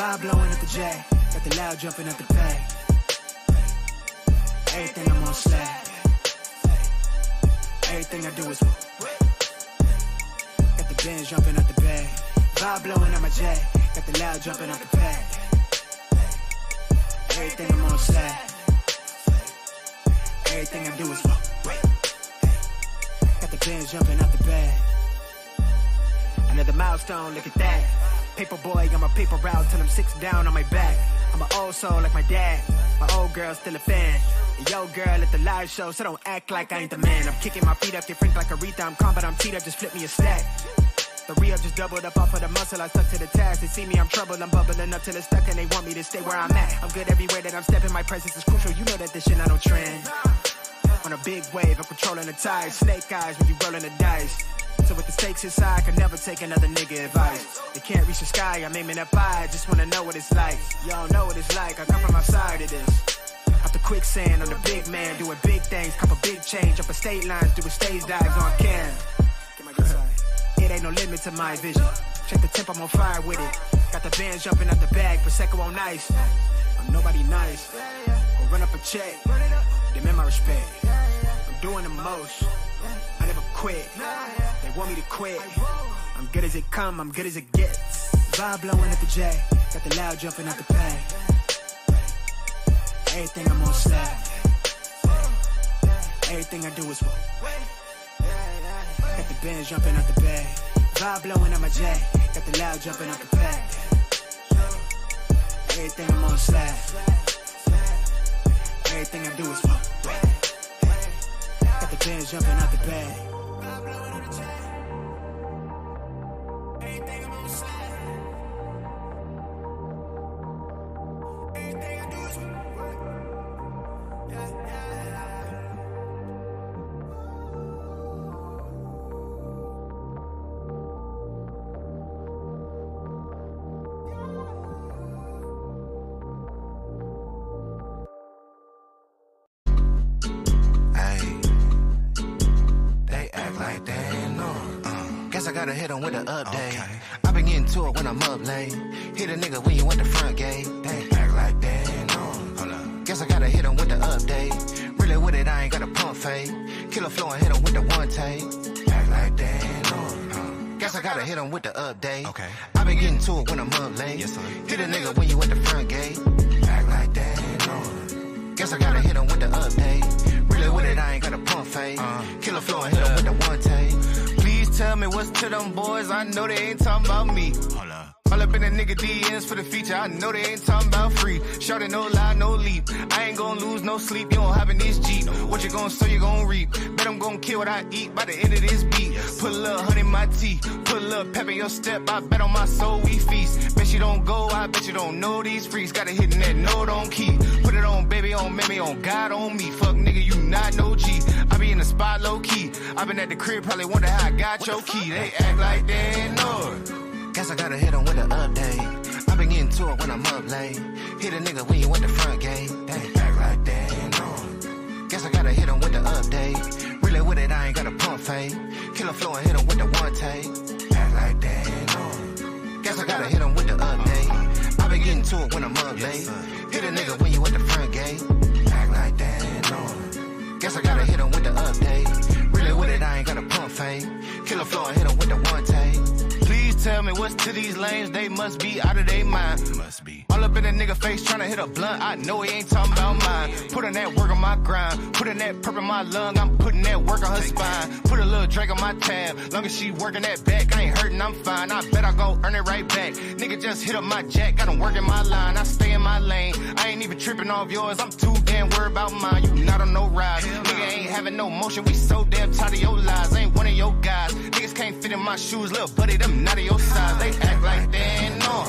Vibe blowing at the J, got the loud jumping at the pay. Everything I'm on slack. Everything I do is got the Benz jumping at the bay. Vibe blowing at my J, got the loud jumping at the pay. Everything I'm on slack. Everything I do is got the Benz jumping out the bag. Another milestone, look at that. Paper boy, I'm a paper route till I'm 6 down on my back. I'm an old soul like my dad. My old girl still a fan. And yo girl at the live show, so don't act like I ain't the man. I'm kicking my feet up, get franked like Aretha. I'm calm, but I'm teed up, just flip me a stack. The re-up just doubled up off of the muscle, I stuck to the task. They see me, I'm troubled, I'm bubbling up till it's stuck, and they want me to stay where I'm at. I'm good everywhere that I'm stepping, my presence is crucial. You know that this shit not no trend. On a big wave, I'm controlling the tide. Snake eyes when you rolling the dice. So with the stakes inside, I can never take another nigga advice. They can't reach the sky, I'm aiming up high. I just wanna know what it's like. Y'all know what it's like, I come from outside of this. Out the quicksand, I'm the big man, doing big things. Cop a big change, up a state lines, doing stage dives on cam. It ain't no limit to my vision. Check the temp, I'm on fire with it. Got the bands jumping out the bag, Prosecco on ice. I'm nobody nice. Go run up a check, demand my respect. I'm doing the most, I never quit. They want me to quit. I'm good as it come, I'm good as it gets. Vibe blowing at the J, got the loud jumping out the pay. Everything I'm on slack. Everything I do is got the Benz jumping out the bag. Vibe blowing at my J, got the loud jumping out the pay. Everything I'm on slack. Everything I do is got the Benz jumping out the bag. Everything I'm on slack. Everything I do is I gotta hit him with an update. Okay. I been getting to it when I'm up late. Hit a nigga when you went the front gate. They act like they ain't know. Hold up. Guess I gotta hit him with the update. Really with it, I ain't got a pump fake. Killer flow and hit him with the one take. Act like they ain't know. Guess I gotta hit him with the update. Okay. I been getting to it when I'm up late. Yes, sir. Hit a nigga when you went the front gate. Act like they ain't know. Guess I gotta hit him with the update. Really with it, I ain't got a pump fake. Killer flow and hit him with the one take. Tell me what's to them boys, I know they ain't talking about me. Hold up. All up in the nigga DMs for the feature, I know they ain't talking about free. Shorty no lie, no leap. I ain't gonna lose no sleep, you don't have in this Jeep. What you gonna sow, you gonna reap. Bet I'm gonna kill what I eat by the end of this beat. Put a little honey in my tea, put a little pep in your step. I bet on my soul we feast. Bet you don't go, I bet you don't know these freaks. Got a hit in that no don't keep. Put it on baby, on mammy, on God, on me. Fuck nigga, you not no G. I be in the spot low key. I been at the crib, probably wonder how I got your key. They act like they ain't know it. Guess I gotta hit him with an update. I been getting to it when I'm up late. Hit a nigga when you went the front gate. They act like they ain't know. Guess I gotta hit him with the update. Really with it, I ain't got a pump fake. Killer flow and hit him with the one take. Act like they ain't know. Guess I gotta hit him with the update. I been getting to it when I'm up late. Hit a nigga when you went the front gate. Act like they ain't know. Guess I gotta hit him with the update. Really with it, I ain't got a pump fake. Killer flow and hit him with the one take. Please tell me what's to these lanes, they must be out of their mind. Must be. All up in a nigga face tryna hit a blunt, I know he ain't talking about mine. Putting that work on my grind, putting that perp in my lung, I'm putting that work on her spine. Put a little Drake on my tab, long as she working that back, I ain't hurting, I'm fine. I bet I gon' earn it right back. Nigga just hit up my jack, got him working my line, I stay in my lane. I ain't even tripping off yours, I'm too damn worried about mine. You not on no ride, nigga ain't having no motion, we so damn tired of your lies. I ain't one of your guys, niggas can't fit in my shoes, little buddy, them not of your size. They act like they ain't know.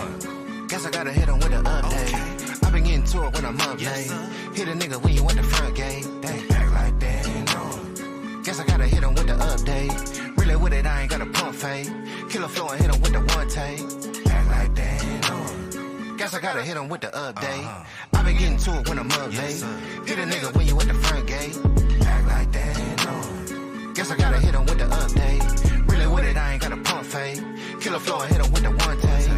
Guess I gotta hit him with an update. I been getting to it when I'm up late. Hit a nigga when you went the front gate. They act like they ain't know. Guess I gotta hit him with the update. Really with it, I ain't got a pump fake. Killer flow and hit him with the one take. Act like they ain't know. Guess I gotta hit him with the update. I been getting to it when I'm up late. Hit a nigga when you went the front gate. Act like they ain't know. Guess I gotta hit him with the update. Really with it, I ain't got a pump fake. Killer flow and hit him with the one take.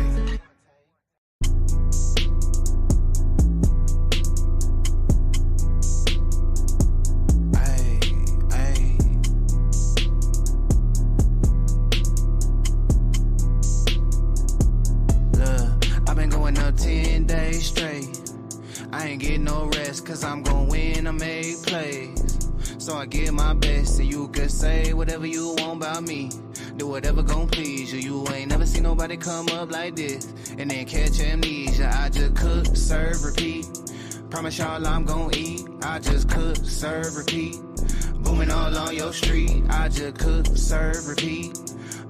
I ain't getting no rest, cause I'm gon' win, I make plays. So I give my best, and you can say whatever you want about me. Do whatever gon' please you. You ain't never seen nobody come up like this and then catch amnesia. I just cook, serve, repeat. Promise y'all I'm gon' eat. I just cook, serve, repeat. Booming all on your street. I just cook, serve, repeat.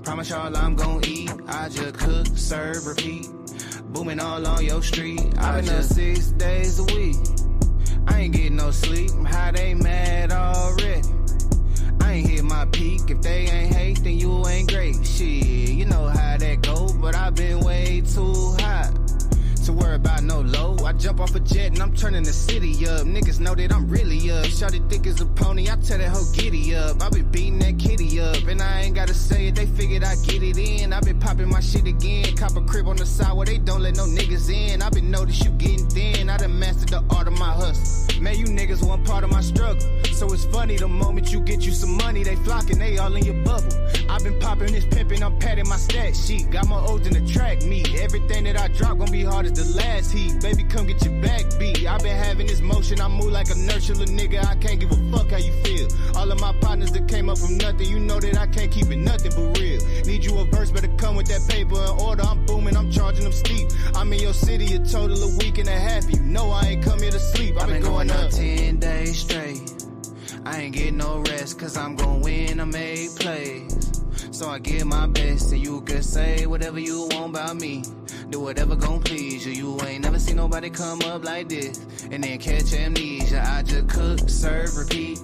Promise y'all I'm gon' eat. I just cook, serve, repeat. Booming all on your street. I've been up 6 days a week. I ain't getting no sleep. How they mad already? I ain't hit my peak. If they ain't hate, then you ain't great. Shit, you know how that go. But I've been way too hot to worry about no low. I jump off a jet and I'm turning the city up. Niggas know that I'm really up. Shawty thick as a pony, I tell that hoe giddy up. I been beating that kitty up, and I ain't gotta say it, they figured I get it in. I been popping my shit again. Cop a crib on the side where they don't let no niggas in. I been notice you getting thin. I done mastered the art of my hustle. Man, you niggas one part of my struggle. So it's funny, the moment you get you some money, they flocking, they all in your bubble. I been popping this pimpin', I'm patting my stat sheet. Got my O's in the track meet. Everything that I drop gon' be hard as the last heat. Baby, come get your back beat. I been having this motion, I move like a nurture, little nigga. I can't give a fuck how you feel. All of my partners that came up from nothing, you know that I can't keep it nothing but real. Need you a verse, better come with that paper in order. I'm booming, I'm charging them steep. I'm in your city a total of week and a half. You know I ain't come here to sleep. I been going up 10 days straight. I ain't getting no rest, cause I'm gon' win, I make plays. So I give my best, and you can say whatever you want about me. Do whatever gon' please you. You ain't never seen nobody come up like this and then catch amnesia. I just cook, serve, repeat.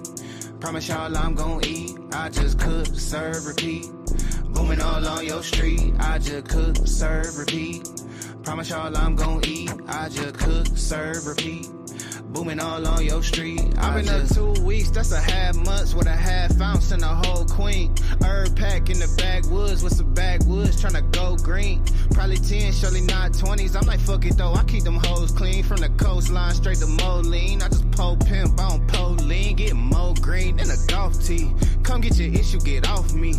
Promise y'all I'm gon' eat. I just cook, serve, repeat. Booming all on your street. I just cook, serve, repeat. Promise y'all I'm gon' eat. I just cook, serve, repeat. Booming all on your street. I've been up 2 weeks, that's a half months with a half ounce and a whole queen. Herb pack in the backwoods with some backwoods, tryna go green. Probably 10, surely not 20s. I'm like, fuck it though, I keep them hoes clean. From the coastline straight to Moline. I just pull pimp, I don't pull lean. Get more green than a golf tee. Come get your issue, get off me.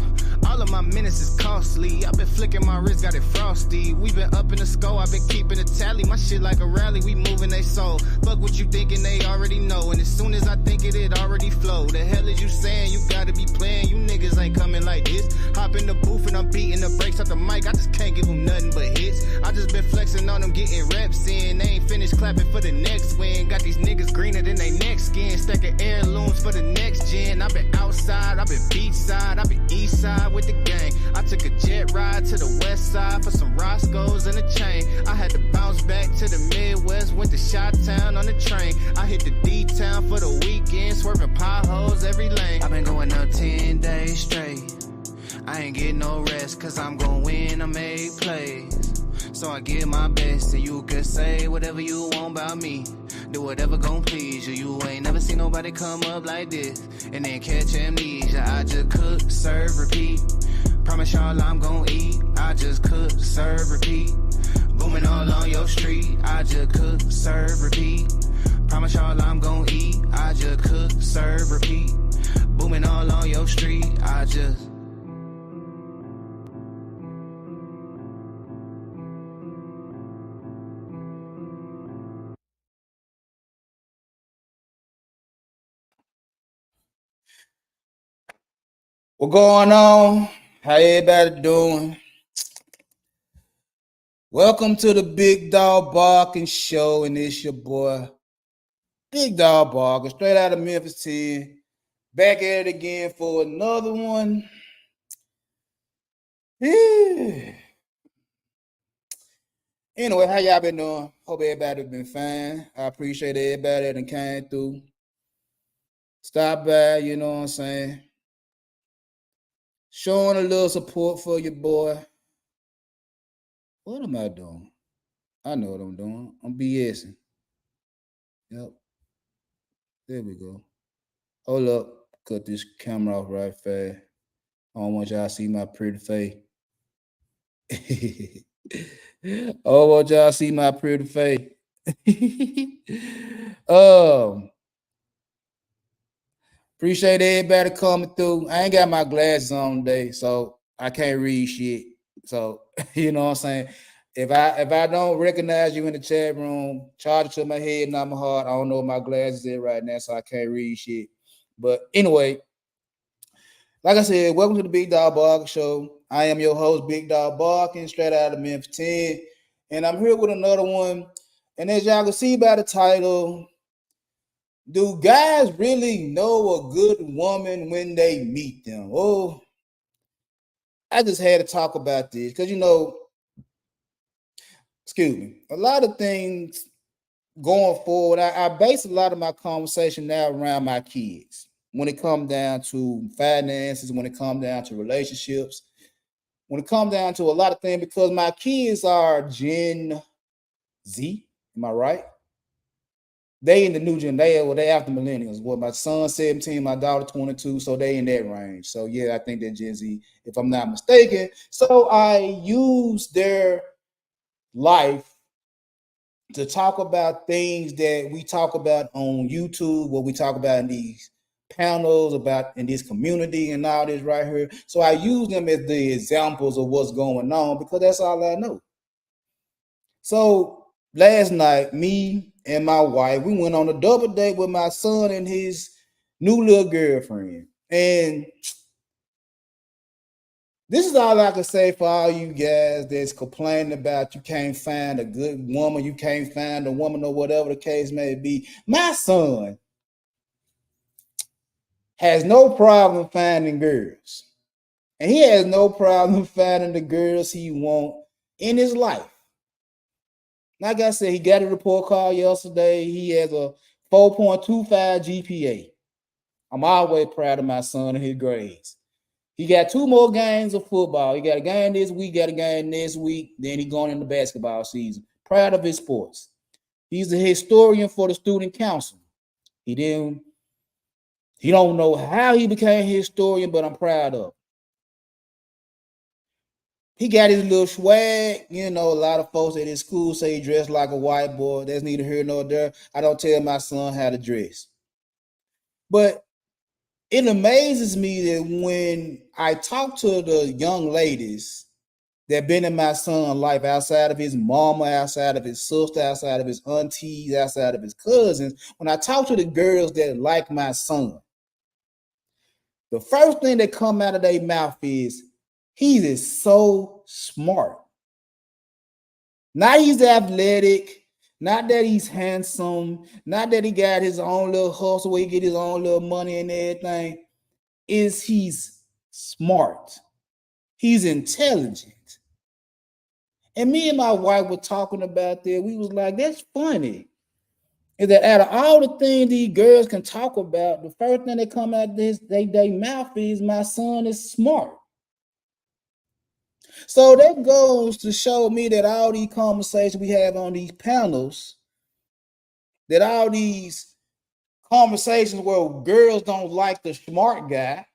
All of my minutes is costly. I've been flicking my wrist, got it frosty. We been up in the skull, I've been keeping a tally. My shit like a rally, we moving they soul. Fuck what you thinking, they already know. And as soon as I think it, it already flow. The hell is you saying? You gotta be playing. You niggas ain't coming like this. Hop in the booth and I'm beating the brakes off the mic. I just can't give them nothing but hits. I just been flexing on them, getting reps in. They ain't finished clapping for the next win. Got these niggas greener than they next skin. Stacking heirlooms for the next gen. I been outside, I been beachside, I been east side with the gang. I took a jet ride to the west side for some Roscoe's and a chain. I had to bounce back to the Midwest, went to Chi-Town on the train. I hit the D-Town for the weekend, swerving potholes every lane. I've been going up 10 days straight. I ain't getting no rest, cause I'm gon' win, I make plays. So I give my best, and you can say whatever you want about me. Do whatever gon' please you. You ain't never seen nobody come up like this and then catch amnesia. I just cook, serve, repeat. Promise y'all I'm gon' eat. I just cook, serve, repeat. Booming all on your street. I just cook, serve, repeat. Promise y'all I'm gon' eat. I just cook, serve, repeat. Booming all on your street. I just... What going on? How everybody doing? Welcome to the Big Dog Barking Show, and it's your boy, Big Dog Barking, straight out of Memphis 10. Back at it again for another one. Anyway, how y'all been doing? Hope everybody been fine. I appreciate everybody that came through. Stop by, you know what I'm saying? Showing a little support for your boy. What am I doing? I know what I'm doing. I'm BSing. Yep. There we go. Hold up. Cut this camera off right fast. I don't want y'all to see my pretty face. I don't want y'all to see my pretty face. Appreciate everybody coming through. I ain't got my glasses on today, so I can't read shit. So, you know what I'm saying? If I don't recognize you in the chat room, charge it to my head, not my heart. I don't know what my glasses is right now, so I can't read shit. But anyway, like I said, welcome to the Big Dog Barker Show. I am your host, Big Dog Barker, straight out of Memphis 10. And I'm here with another one. And as y'all can see by the title, do guys really know a good woman when they meet them? Oh, I just had to talk about this because, excuse me, a lot of things going forward, I base a lot of my conversation now around my kids. When it comes down to finances, when it comes down to relationships, when it comes down to a lot of things, because my kids are Gen Z, am I right? They in the new gen, they after millennials. Well, my son's 17, my daughter 22, so they in that range. So yeah, I think they're Gen Z, if I'm not mistaken. So I use their life to talk about things that we talk about on YouTube, what we talk about in these panels, about in this community and all this right here. So I use them as the examples of what's going on because that's all I know. So last night, me and my wife, we went on a double date with my son and his new little girlfriend. And this is all I can say for all you guys that's complaining about you can't find a good woman, you can't find a woman or whatever the case may be. My son has no problem finding girls. And he has no problem finding the girls he wants in his life. Like I said, he got a report card yesterday. He has a 4.25 GPA. I'm always proud of my son and his grades. He got 2 more games of football. He got a game this week, got a game next week. Then he going into basketball season. Proud of his sports. He's a historian for the student council. He don't know how he became a historian, but I'm proud of him. He got his little swag. A lot of folks at his school say he dressed like a white boy. That's neither here nor there. I don't tell my son how to dress. But it amazes me that when I talk to the young ladies that been in my son's life, outside of his mama, outside of his sister, outside of his aunties, outside of his cousins, when I talk to the girls that like my son, the first thing that come out of their mouth is, he is so smart. Not he's athletic, not that he's handsome, not that he got his own little hustle where he get his own little money and everything. Is he's smart. He's intelligent. And me and my wife were talking about that. We was like, that's funny. Is that out of all the things these girls can talk about, the first thing that come out of their mouth is, my son is smart. So that goes to show me that all these conversations we have on these panels, that all these conversations where girls don't like the smart guy,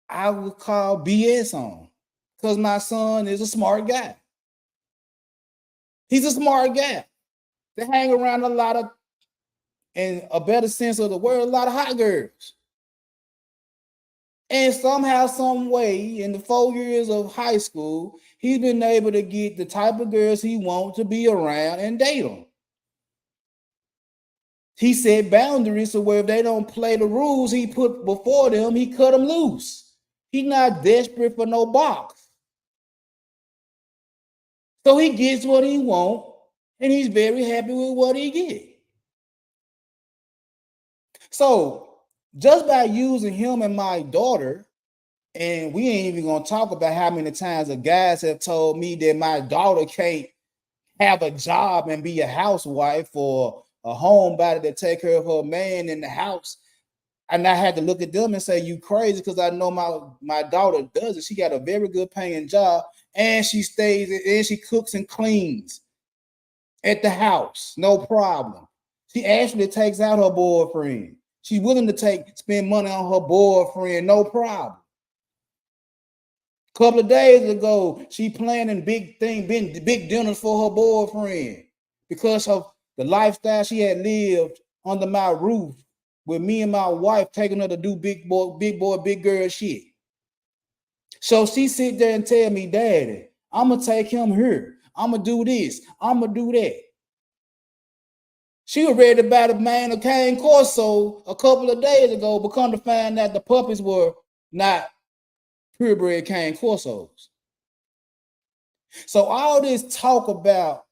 I would call BS on, because my son is a smart guy. He's a smart guy. They hang around a lot of, in a better sense of the word, a lot of hot girls. And somehow, some way, in the 4 years of high school, he's been able to get the type of girls he wants to be around and date them. He set boundaries so where if they don't play the rules he put before them, he cut them loose. He's not desperate for no box. So he gets what he wants, and he's very happy with what he gets. So just by using him and my daughter, and we ain't even gonna talk about how many times the guys have told me that my daughter can't have a job and be a housewife or a homebody that take care of her man in the house. And I had to look at them and say, you crazy, because I know my daughter does it. She got a very good paying job, and she stays and she cooks and cleans at the house, no problem. She actually takes out her boyfriend. She's willing to spend money on her boyfriend, no problem. A couple of days ago, she planning big dinners for her boyfriend because of the lifestyle she had lived under my roof with me and my wife, taking her to do big girl shit. So she sit there and tell me, Daddy, I'm going to take him here. I'm going to do this. I'm going to do that. She was ready about a man of cane corso a couple of days ago, but come to find out the puppies were not purebred cane corsos. So all this talk about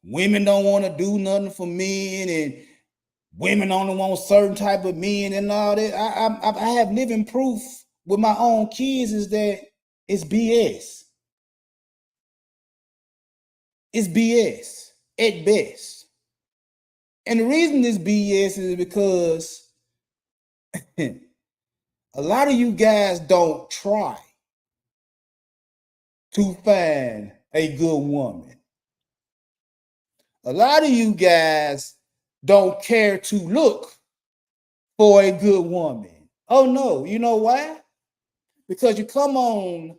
women don't want to do nothing for men and women only want certain type of men and all that, I have living proof with my own kids is that it's BS. It's BS at best. And the reason it's BS is because a lot of you guys don't try to find a good woman. A lot of you guys don't care to look for a good woman. Oh no, you know why? Because you come on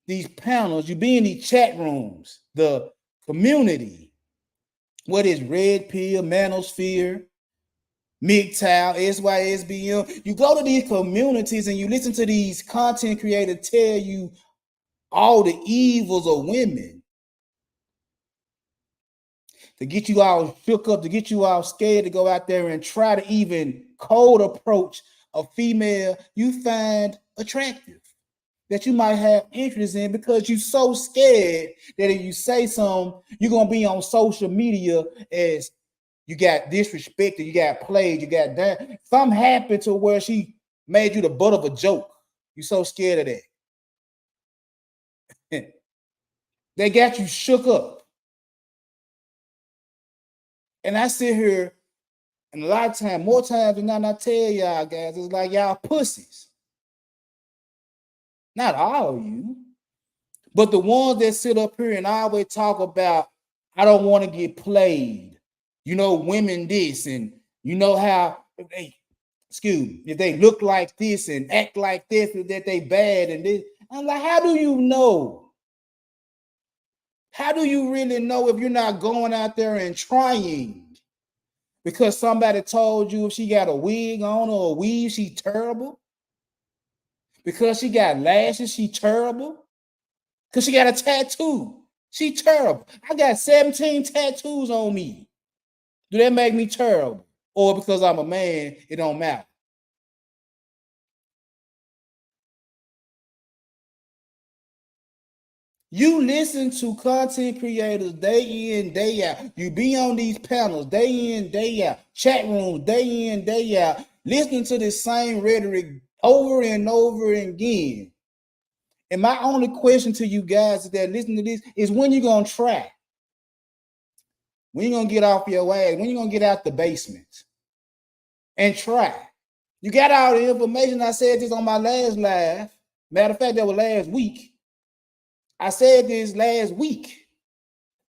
these panels, you be in these chat rooms, the community, what is Red Pill, Manosphere, MGTOW, SYSBM. You go to these communities and you listen to these content creators tell you all the evils of women to get you all shook up, to get you all scared to go out there and try to even cold approach a female you find attractive, that you might have interest in, because you're so scared that if you say something, you're going to be on social media as you got disrespected, you got played, you got done. Something happened to where she made you the butt of a joke. You're so scared of that. They got you shook up. And I sit here, and a lot of times, more times than not, I tell y'all guys, it's like y'all pussies. Not all of you, but the ones that sit up here and always talk about, I don't want to get played. You know, women this, and you know how if they look like this and act like this, that they bad and this. I'm like, how do you know? How do you really know if you're not going out there and trying? Because somebody told you if she got a wig on or a weave, she terrible. Because she got lashes, she terrible. Because she got a tattoo, she terrible. I got 17 tattoos on me. Do that make me terrible? Or because I'm a man, it don't matter? You listen to content creators day in, day out. You be on these panels day in, day out, chat rooms day in, day out, listening to the same rhetoric over and over again. And my only question to you guys that listen to this is, when you gonna try? When you gonna get off your ass? When you gonna get out the basement and try? You got all the information. I said this on my last live. Matter of fact, that was last week. I said this last week,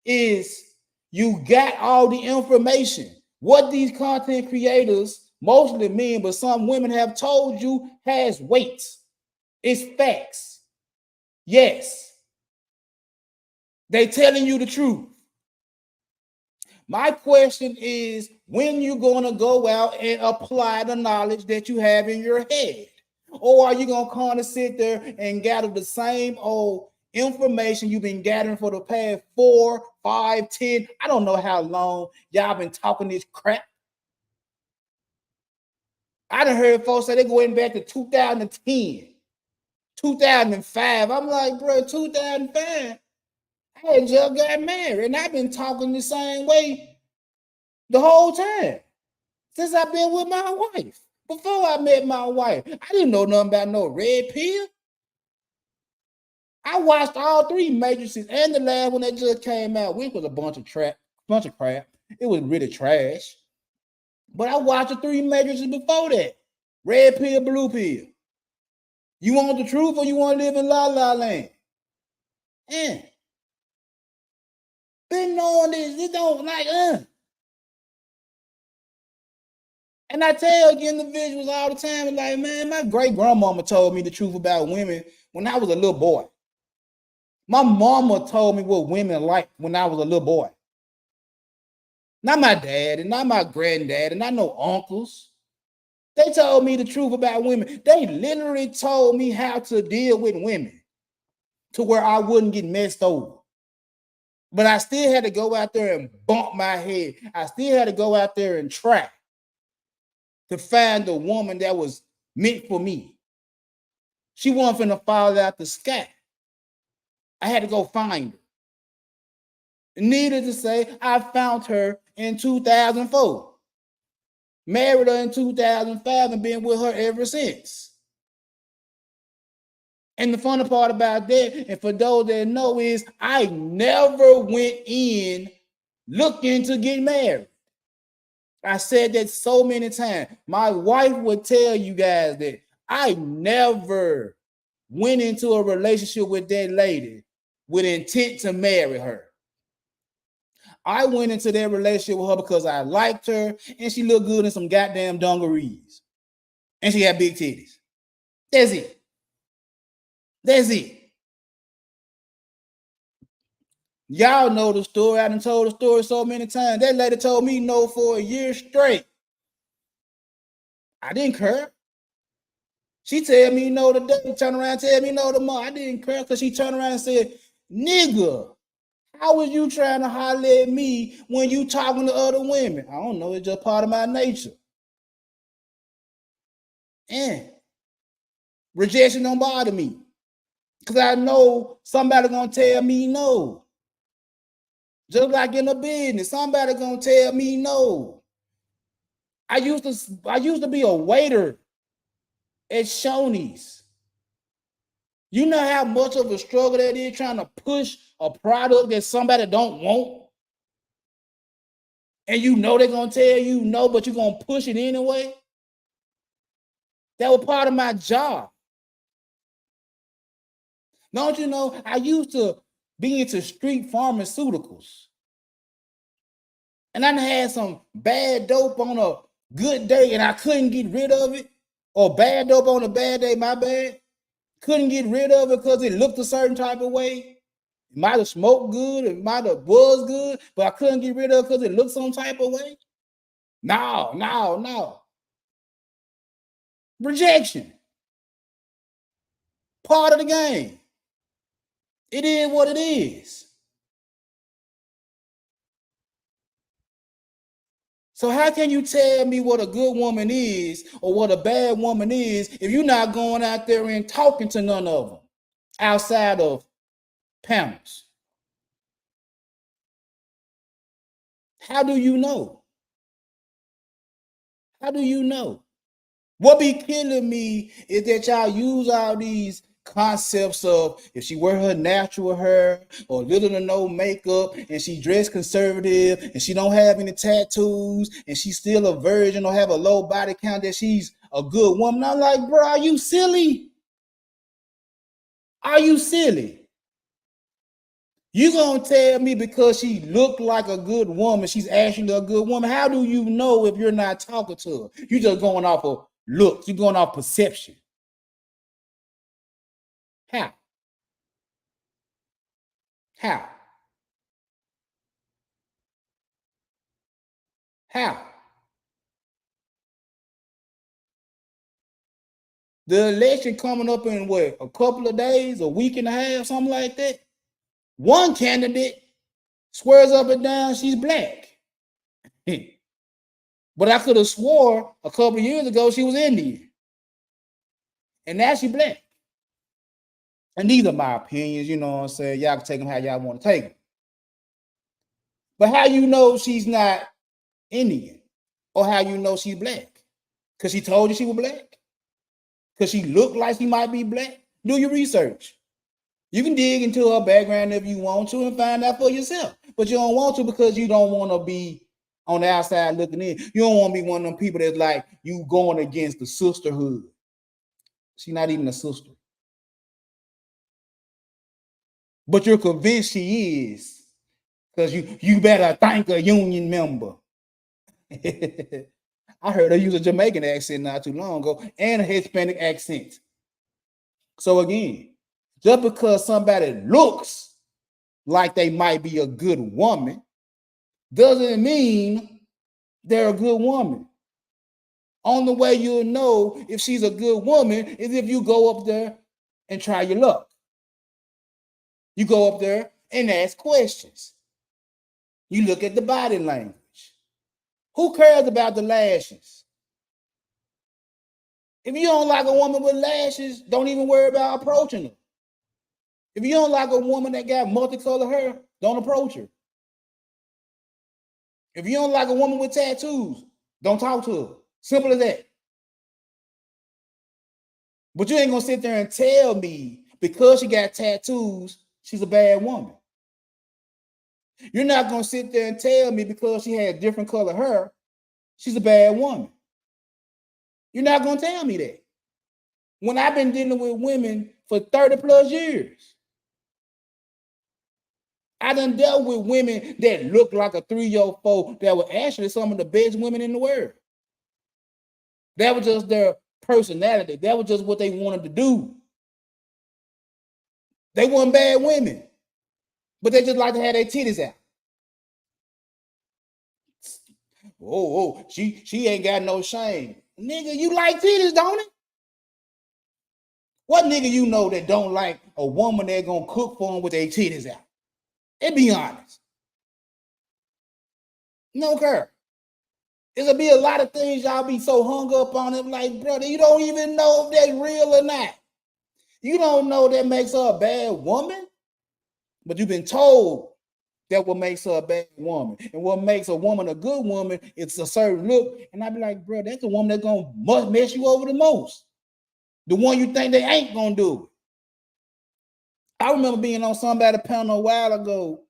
is you got all the information. What these content creators, mostly men, but some women, have told you has weight. It's facts. Yes. They telling you the truth. My question is, when you gonna go out and apply the knowledge that you have in your head? Or are you gonna kind of sit there and gather the same old information you've been gathering for the past 4, 5, 10, I don't know how long y'all been talking this crap? I done heard folks say they're going back to 2010, 2005. I'm like, bro, 2005, I had just got married and I've been talking the same way the whole time since I've been with my wife. Before I met my wife, I didn't know nothing about no red pill. I watched all 3 matrices and the last one that just came out, which was a bunch of crap. It was really trash. But I watched the 3 matrices before that. Red pill, blue pill. You want the truth or you want to live in la la land? Yeah. Been knowing this. It don't like And I tell individuals all the time, like, man, my great grandmama told me the truth about women when I was a little boy. My mama told me what women like when I was a little boy. Not my dad and not my granddad and not no uncles. They told me the truth about women. They literally told me how to deal with women. to where I wouldn't get messed over. But I still had to go out there and bump my head. I still had to go out there and try to find the woman that was meant for me. She wasn't finna fall out the sky. I had to go find her. Needless to say, I found her in 2004. Married her in 2005 and been with her ever since. And the funny part about that, and for those that know, is I never went in looking to get married. I said that so many times. My wife would tell you guys that I never went into a relationship with that lady with intent to marry her. I went into that relationship with her because I liked her and she looked good in some goddamn dungarees. And she had big titties. That's it. That's it. Y'all know the story. I done told the story so many times. That lady told me no for a year straight. I didn't care. She tell me no today, turn around and tell me no tomorrow. I didn't care because she turned around and said, nigga, how was you trying to holler at me when you talking to other women? I don't know. It's just part of my nature. And rejection don't bother me because I know somebody gonna tell me no. Just like in a business, somebody gonna tell me no. I used to be a waiter at Shoney's. You know how much of a struggle that is trying to push a product that somebody don't want? And you know they're gonna tell you no, but you're gonna push it anyway? That was part of my job. Don't you know, I used to be into street pharmaceuticals. And I had some bad dope on a good day and I couldn't get rid of it. Or bad dope on a bad day, my bad. Couldn't get rid of it because it looked a certain type of way. It might have smoked good, it might have was good, but I couldn't get rid of it because it looked some type of way. No. Rejection. Part of the game. It is what it is. So how can you tell me what a good woman is or what a bad woman is if you're not going out there and talking to none of them outside of panels? How do you know? How do you know? What be killing me is that y'all use all these concepts of if she wear her natural hair or little to no makeup and she dressed conservative and she don't have any tattoos and she's still a virgin or have a low body count that she's a good woman. I'm like, bro, are you silly? Are you silly? You gonna tell me because she looked like a good woman, she's actually a good woman? How do you know if you're not talking to her? You just going off of looks. You're going off perception. How? How? How? The election coming up in what, a couple of days, a week and a half, something like that. One candidate swears up and down she's black. But I could have swore a couple of years ago she was Indian. And now she black. And these are my opinions, you know what I'm saying? Y'all can take them how y'all want to take them. But how you know she's not Indian? Or how you know she's black? Because she told you she was black? Because she looked like she might be black? Do your research. You can dig into her background if you want to and find out for yourself. But you don't want to because you don't want to be on the outside looking in. You don't want to be one of them people that's like you going against the sisterhood. She's not even a sister. But you're convinced she is because you better thank a union member. I heard her use a Jamaican accent not too long ago and a Hispanic accent. So again, just because somebody looks like they might be a good woman doesn't mean they're a good woman. Only way you'll know if she's a good woman is if you go up there and try your luck. You go up there and ask questions. You look at the body language. Who cares about the lashes? If you don't like a woman with lashes, don't even worry about approaching her. If you don't like a woman that got multicolored hair, don't approach her. If you don't like a woman with tattoos, don't talk to her. Simple as that. But you ain't gonna sit there and tell me because she got tattoos, she's a bad woman. You're not gonna sit there and tell me because she had different color hair, she's a bad woman. You're not gonna tell me that. When I've been dealing with women for 30 plus years, I done dealt with women that look like a 3-year-old that were actually some of the best women in the world. That was just their personality. That was just what they wanted to do. They weren't bad women, but they just like to have their titties out. Oh, she ain't got no shame. Nigga, you like titties, don't it? What nigga you know that don't like a woman that gonna cook for him with their titties out? And be honest. No care. There'll be a lot of things y'all be so hung up on it, like, brother, you don't even know if they real or not. You don't know that makes her a bad woman, but you've been told that what makes her a bad woman. And what makes a woman a good woman is a certain look. And I be like, bro, that's the woman that's gonna mess you over the most. The one you think they ain't gonna do it. I remember being on somebody's panel a while ago,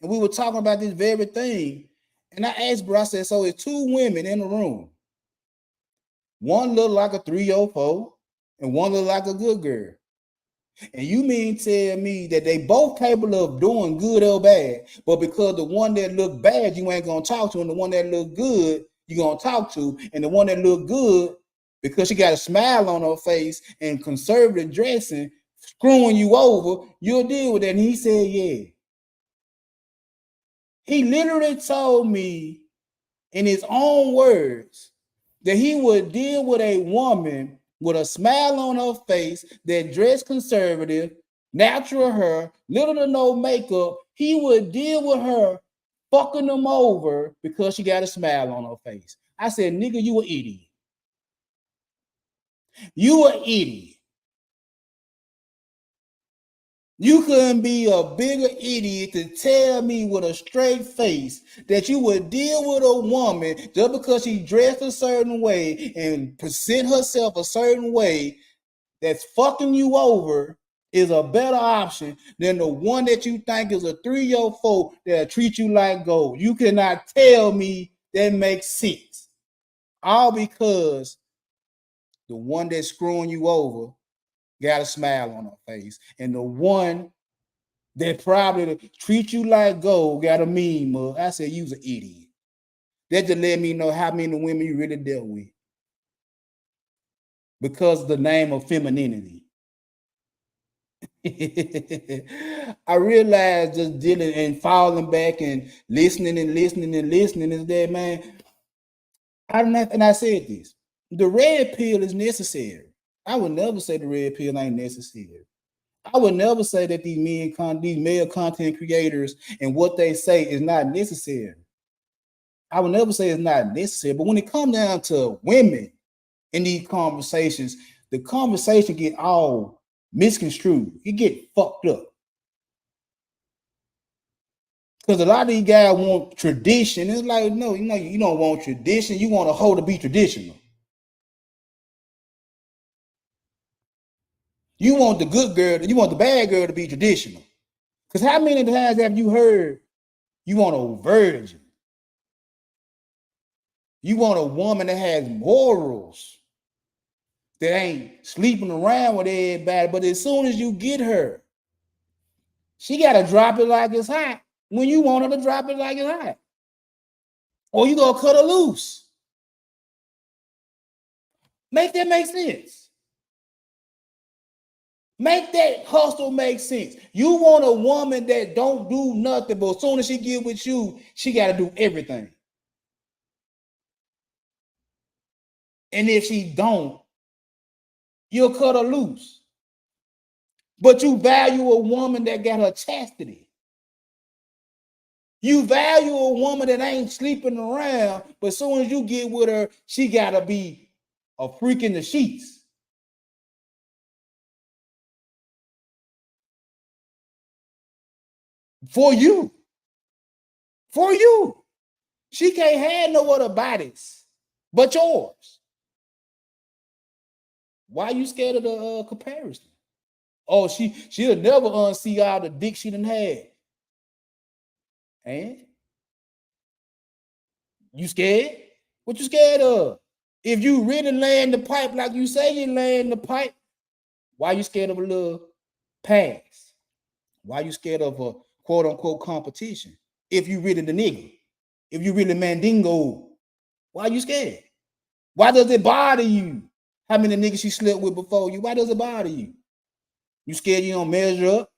and we were talking about this very thing. And I asked, bro, I said, so it's two women in the room. One look like a 304 and one look like a good girl. And you mean tell me that they both capable of doing good or bad, but because the one that look bad you ain't gonna talk to, and the one that look good you gonna talk to, and the one that look good because she got a smile on her face and conservative dressing screwing you over, you'll deal with that. And he said, yeah. He literally told me in his own words that he would deal with a woman with a smile on her face that dressed conservative, natural hair, little to no makeup. He would deal with her fucking them over because she got a smile on her face. I said, nigga, you an idiot. You an idiot. You couldn't be a bigger idiot to tell me with a straight face that you would deal with a woman just because she dressed a certain way and present herself a certain way that's fucking you over is a better option than the one that you think is a 3-year-old that'll treat you like gold. You cannot tell me that makes sense. All because the one that's screwing you over got a smile on her face, and the one that probably treat you like gold got a mean mug. I said, you's an idiot. That just let me know how many women you really dealt with. Because of the name of femininity. I realized just dealing and falling back and listening is that, man, I said this. The red pill is necessary. I would never say the red pill ain't necessary. I would never say that these male content creators and what they say is not necessary. I would never say it's not necessary. But when it comes down to women in these conversations, the conversation get all misconstrued. You get fucked up. Because a lot of these guys want tradition. It's like, no, you don't want tradition. You want a hoe to be traditional. You want the good girl, you want the bad girl to be traditional. Because how many times have you heard you want a virgin? You want a woman that has morals, that ain't sleeping around with everybody, but as soon as you get her, she got to drop it like it's hot when you want her to drop it like it's hot. Or you going to cut her loose. Make that make sense. Make that hustle make sense. You want a woman that don't do nothing, but as soon as she get with you, she got to do everything. And if she don't, you'll cut her loose. But you value a woman that got her chastity. You value a woman that ain't sleeping around, but as soon as you get with her, she gotta be a freak in the sheets. For you. For you. She can't have no other bodies but yours. Why you scared of the comparison? Oh, she'll never unsee all the dick she done had. And you scared? What you scared of? If you really laying the pipe like you say you laying the pipe, why you scared of a little pass? Why you scared of a quote unquote competition? If you really the nigga, if you really mandingo, why you scared? Why does it bother you? How many niggas she slept with before you? Why does it bother you? You scared you don't measure up?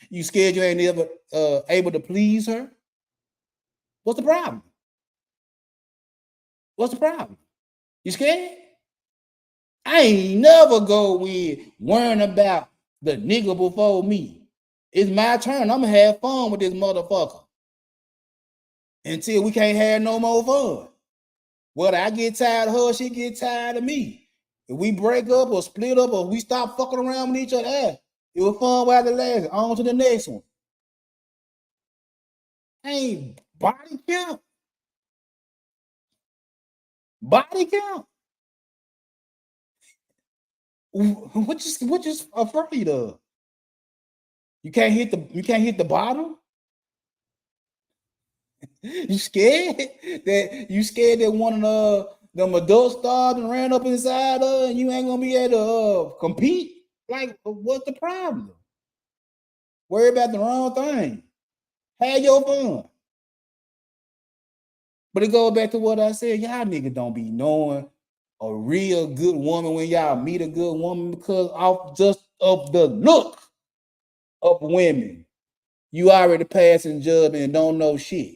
You scared you ain't ever able to please her? What's the problem? What's the problem? You scared? I ain't never go with worrying about the nigga before me. It's my turn. I'm gonna have fun with this motherfucker until we can't have no more fun. Whether I get tired of her, she get tired of me. If we break up or split up or we stop fucking around with each other, it was fun while it lasted. On to the next one. Ain't body count. Body count. What you afraid of? You can't hit the bottom. You scared that one of them adult stars and ran up inside her and you ain't gonna be able to compete? Like, what's the problem? Worry about the wrong thing. Have your fun. But it goes back to what I said. Y'all niggas don't be knowing a real good woman when y'all meet a good woman because of the look of women. You already passing judgment and don't know shit.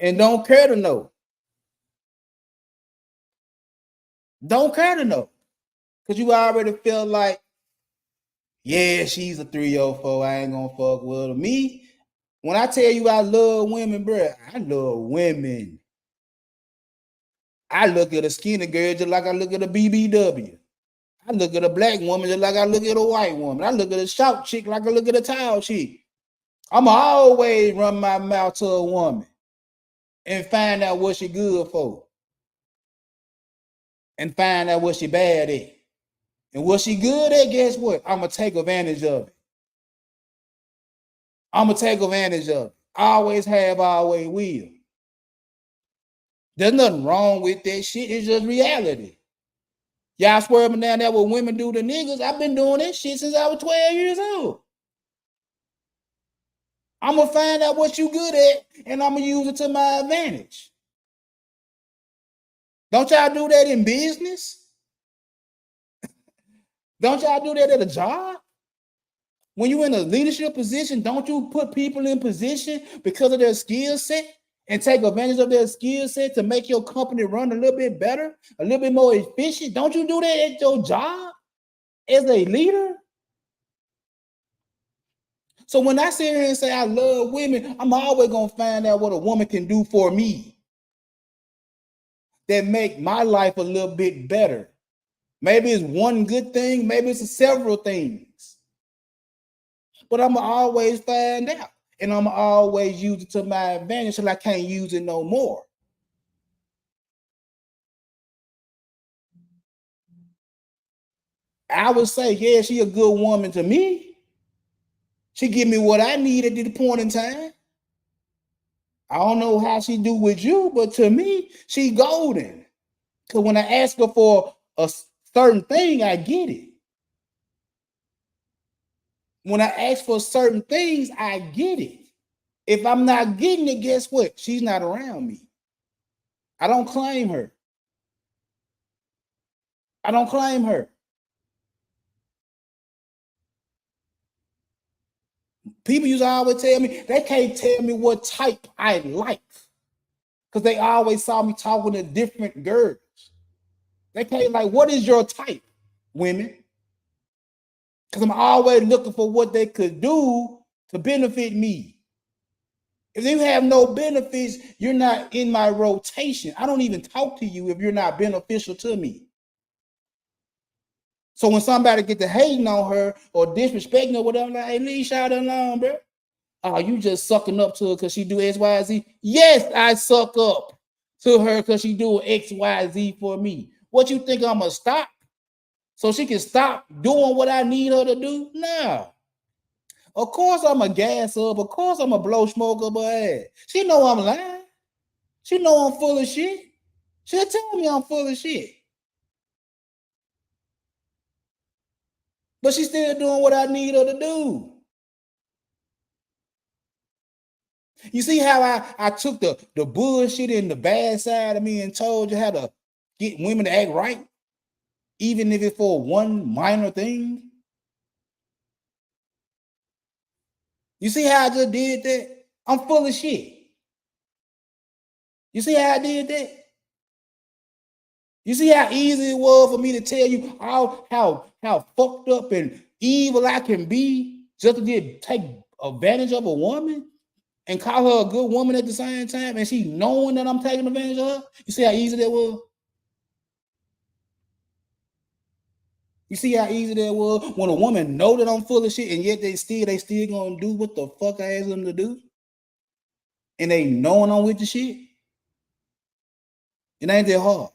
And don't care to know. Don't care to know. Because you already feel like, yeah, she's a 304. I ain't gonna fuck with her. Me, when I tell you I love women, bro, I love women. I look at a skinny girl just like I look at a BBW. I look at a black woman just like I look at a white woman. I look at a short chick like I look at a tall chick. I'ma always run my mouth to a woman and find out what she good for. And find out what she bad at. And what she good at, guess what? I'ma take advantage of it. I'ma take advantage of it. Always have, always will. There's nothing wrong with that shit. It's just reality. Y'all swerving down there what women do to niggas. I've been doing this shit since I was 12 years old. I'm gonna find out what you good at and I'm gonna use it to my advantage. Don't y'all do that in business? Don't y'all do that at a job? When you're in a leadership position, don't you put people in position because of their skill set and take advantage of their skill set to make your company run a little bit better, a little bit more efficient? Don't you do that at your job as a leader? So when I sit here and say I love women, I'm always gonna find out what a woman can do for me that make my life a little bit better. Maybe it's one good thing, maybe it's several things. But I'm gonna always find out. And I'm gonna always use it to my advantage until I can't use it no more. I would say, yeah, she a good woman to me. She give me what I need at the point in time. I don't know how she do with you, but to me, she golden. Because when I ask her for a certain thing, I get it. When I ask for certain things, I get it. If I'm not getting it, guess what? She's not around me. I don't claim her. I don't claim her. People used to always tell me, they can't tell me what type I like. Because they always saw me talking to different girls. They can't like, what is your type, women? Because I'm always looking for what they could do to benefit me. If you have no benefits, you're not in my rotation. I don't even talk to you if you're not beneficial to me. So when somebody get to hating on her or disrespecting her, whatever, like, hey, leave shout alone, bro. Oh, you just sucking up to her because she do X, Y, Z. Yes, I suck up to her because she do X, Y, Z for me. What you think I'm gonna stop? So she can stop doing what I need her to do? Nah. Of course I'm a gas up. Of course I'm a blow smoke up her ass. She know I'm lying. She know I'm full of shit. She'll tell me I'm full of shit. But she's still doing what I need her to do. You see how I took the bullshit and the bad side of me and told you how to get women to act right, even if it's for one minor thing? You see how I just did that? I'm full of shit. You see how I did that? You see how easy it was for me to tell you how fucked up and evil I can be just to take advantage of a woman and call her a good woman at the same time, and she knowing that I'm taking advantage of her? You see how easy that was? You see how easy that was when a woman know that I'm full of shit, and yet they still gonna do what the fuck I asked them to do, and they knowing I'm with the shit. It ain't that hard.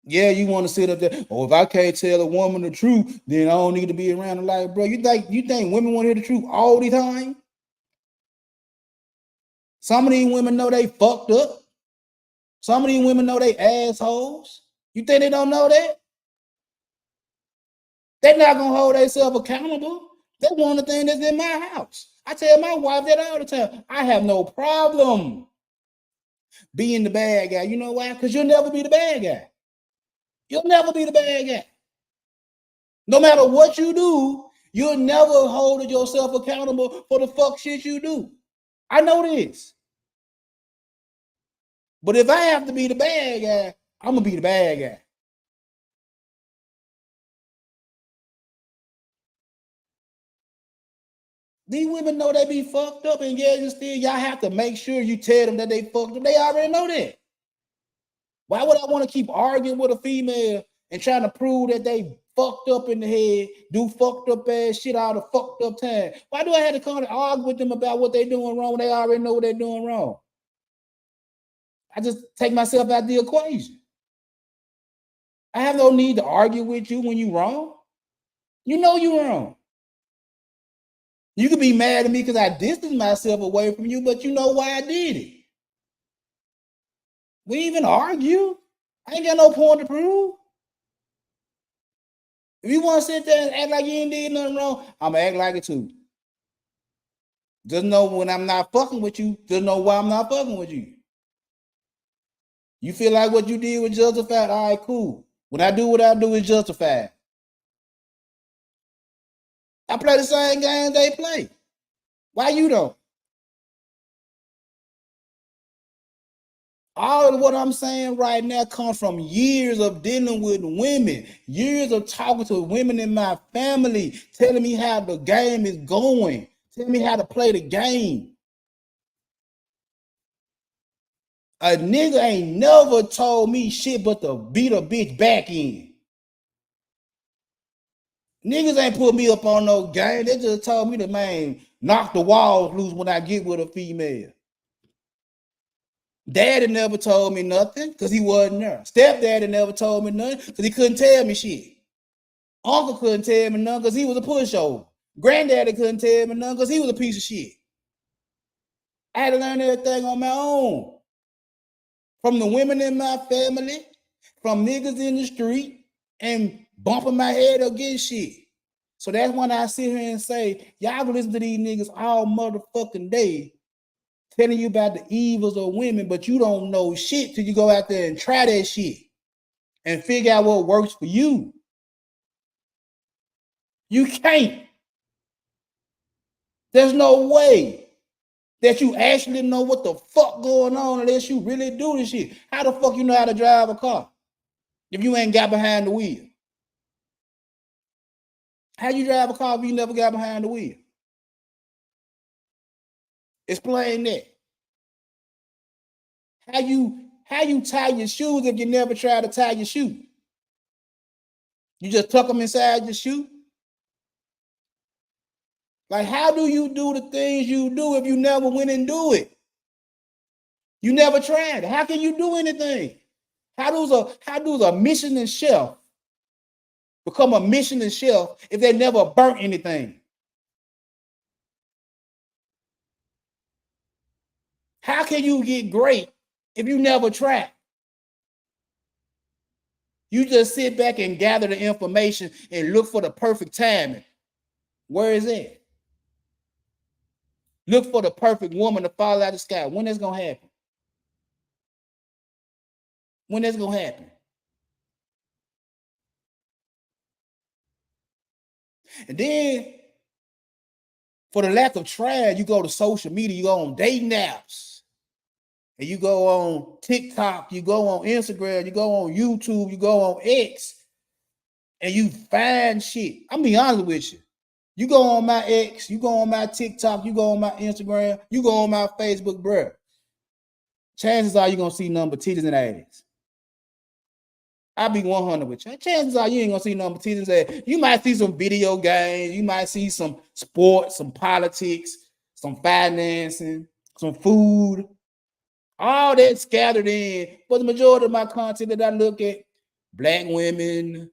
Yeah, you want to sit up there. Oh, if I can't tell a woman the truth, then I don't need to be around her. Like, bro, you think women want to hear the truth all the time? Some of these women know they fucked up. Some of these women know they assholes. You think they don't know that? They're not gonna hold themselves accountable. That's one of the things that's in my house. I tell my wife that all the time. I have no problem being the bad guy. You know why? Because you'll never be the bad guy. You'll never be the bad guy. No matter what you do, you'll never hold yourself accountable for the fuck shit you do. I know this. But if I have to be the bad guy, I'm gonna be the bad guy. These women know they be fucked up, and yet still y'all have to make sure you tell them that they fucked up. They already know that. Why would I want to keep arguing with a female and trying to prove that they fucked up in the head, do fucked up ass shit all the fucked up time? Why do I have to come and argue with them about what they're doing wrong when they already know what they're doing wrong? I just take myself out the equation. I have no need to argue with you when you're wrong. You know you're wrong. You could be mad at me because I distanced myself away from you, but you know why I did it. We even argue. I ain't got no point to prove. If you want to sit there and act like you ain't did nothing wrong, I'm going to act like it too. Just know when I'm not fucking with you, just know why I'm not fucking with you. You feel like what you did was justified? All right, cool. When I do what I do, it's justified. I play the same game they play. Why you don't? All of what I'm saying right now comes from years of dealing with women, years of talking to women in my family, telling me how the game is going, telling me how to play the game. A nigga ain't never told me shit but to beat a bitch back in. Niggas ain't put me up on no game. They just told me to, man, knock the walls loose when I get with a female. Daddy never told me nothing because he wasn't there. Stepdaddy never told me nothing because he couldn't tell me shit. Uncle couldn't tell me nothing because he was a pushover. Granddaddy couldn't tell me nothing because he was a piece of shit. I had to learn everything on my own. From the women in my family, from niggas in the street, and bumping my head against shit. So that's when I sit here and say, y'all can listen to these niggas all motherfucking day telling you about the evils of women, but you don't know shit till you go out there and try that shit and figure out what works for you. You can't. There's no way that you actually know what the fuck going on unless you really do this shit. How the fuck you know how to drive a car? If you ain't got behind the wheel, how you drive a car if you never got behind the wheel? Explain that. How you tie your shoes if you never try to tie your shoe? You just tuck them inside your shoe? Like, how do you do the things you do if you never went and do it? You never tried it. How can you do anything? How does a Michelin chef become a Michelin chef if they never burnt anything? How can you get great if you never try? You just sit back and gather the information and look for the perfect timing. Where is it? Look for the perfect woman to fall out of the sky. When that's gonna happen? When that's gonna happen? And then, for the lack of trying, you go to social media, you go on dating apps, and you go on TikTok, you go on Instagram, you go on YouTube, you go on X, and you find shit. I'm be honest with you. You go on my X, you go on my TikTok, you go on my Instagram, you go on my Facebook, bruh. Chances are you're gonna see number titties and ass. I'll be 100 with you. Chances are you ain't gonna see number titties and ass. You might see some video games, you might see some sports, some politics, some financing, some food, all that scattered in. But the majority of my content that I look at, black women,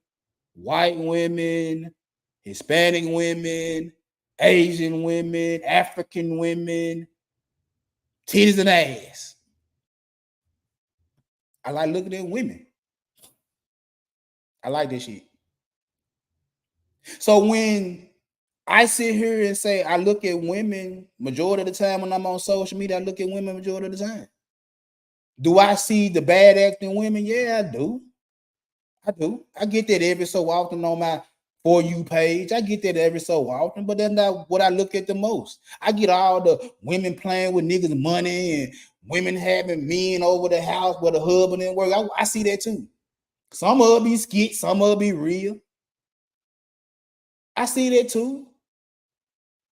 white women, Hispanic women, Asian women, African women, titties and ass. I like looking at women. I like this shit. So when I sit here and say I look at women majority of the time when I'm on social media, I look at women majority of the time. Do I see the bad acting women? Yeah, I do. I get that every so often on my For You page. I get that every so often, but that's not what I look at the most. I get all the women playing with niggas' money and women having men over the house where the husband didn't work. I see that too. Some of it be skits, some of it be real. I see that too.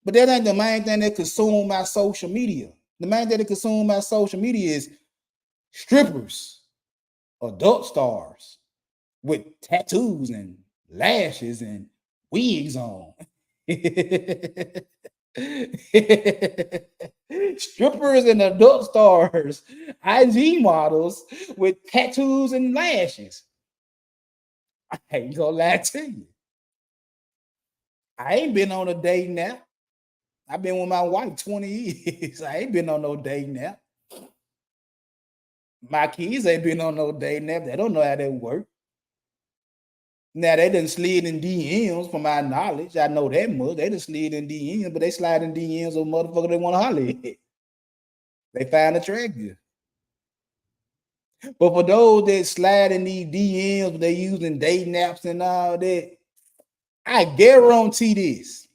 But that ain't the main thing that consume my social media. The main thing that consume my social media is strippers, adult stars with tattoos and lashes and wigs on. Strippers and adult stars, IG models with tattoos and lashes. I ain't gonna lie to you. I ain't been on a date now. I've been with my wife 20 years. I ain't been on no date now. My kids ain't been on no date now. They don't know how that work. Now they done slid in DMs from my knowledge. I know that much. They done slid in DMs, but they slide in DMs of motherfucker they want to holler at. They find attractive. But for those that slide in these DMs, they using dating apps and all that. I guarantee this.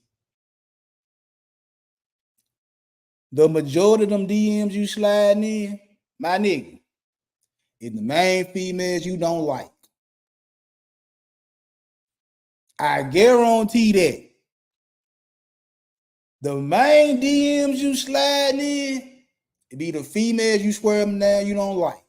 The majority of them DMs you sliding in, my nigga, is the main females you don't like. I guarantee that. The main DMs you sliding in, it be the females you swear them down you don't like.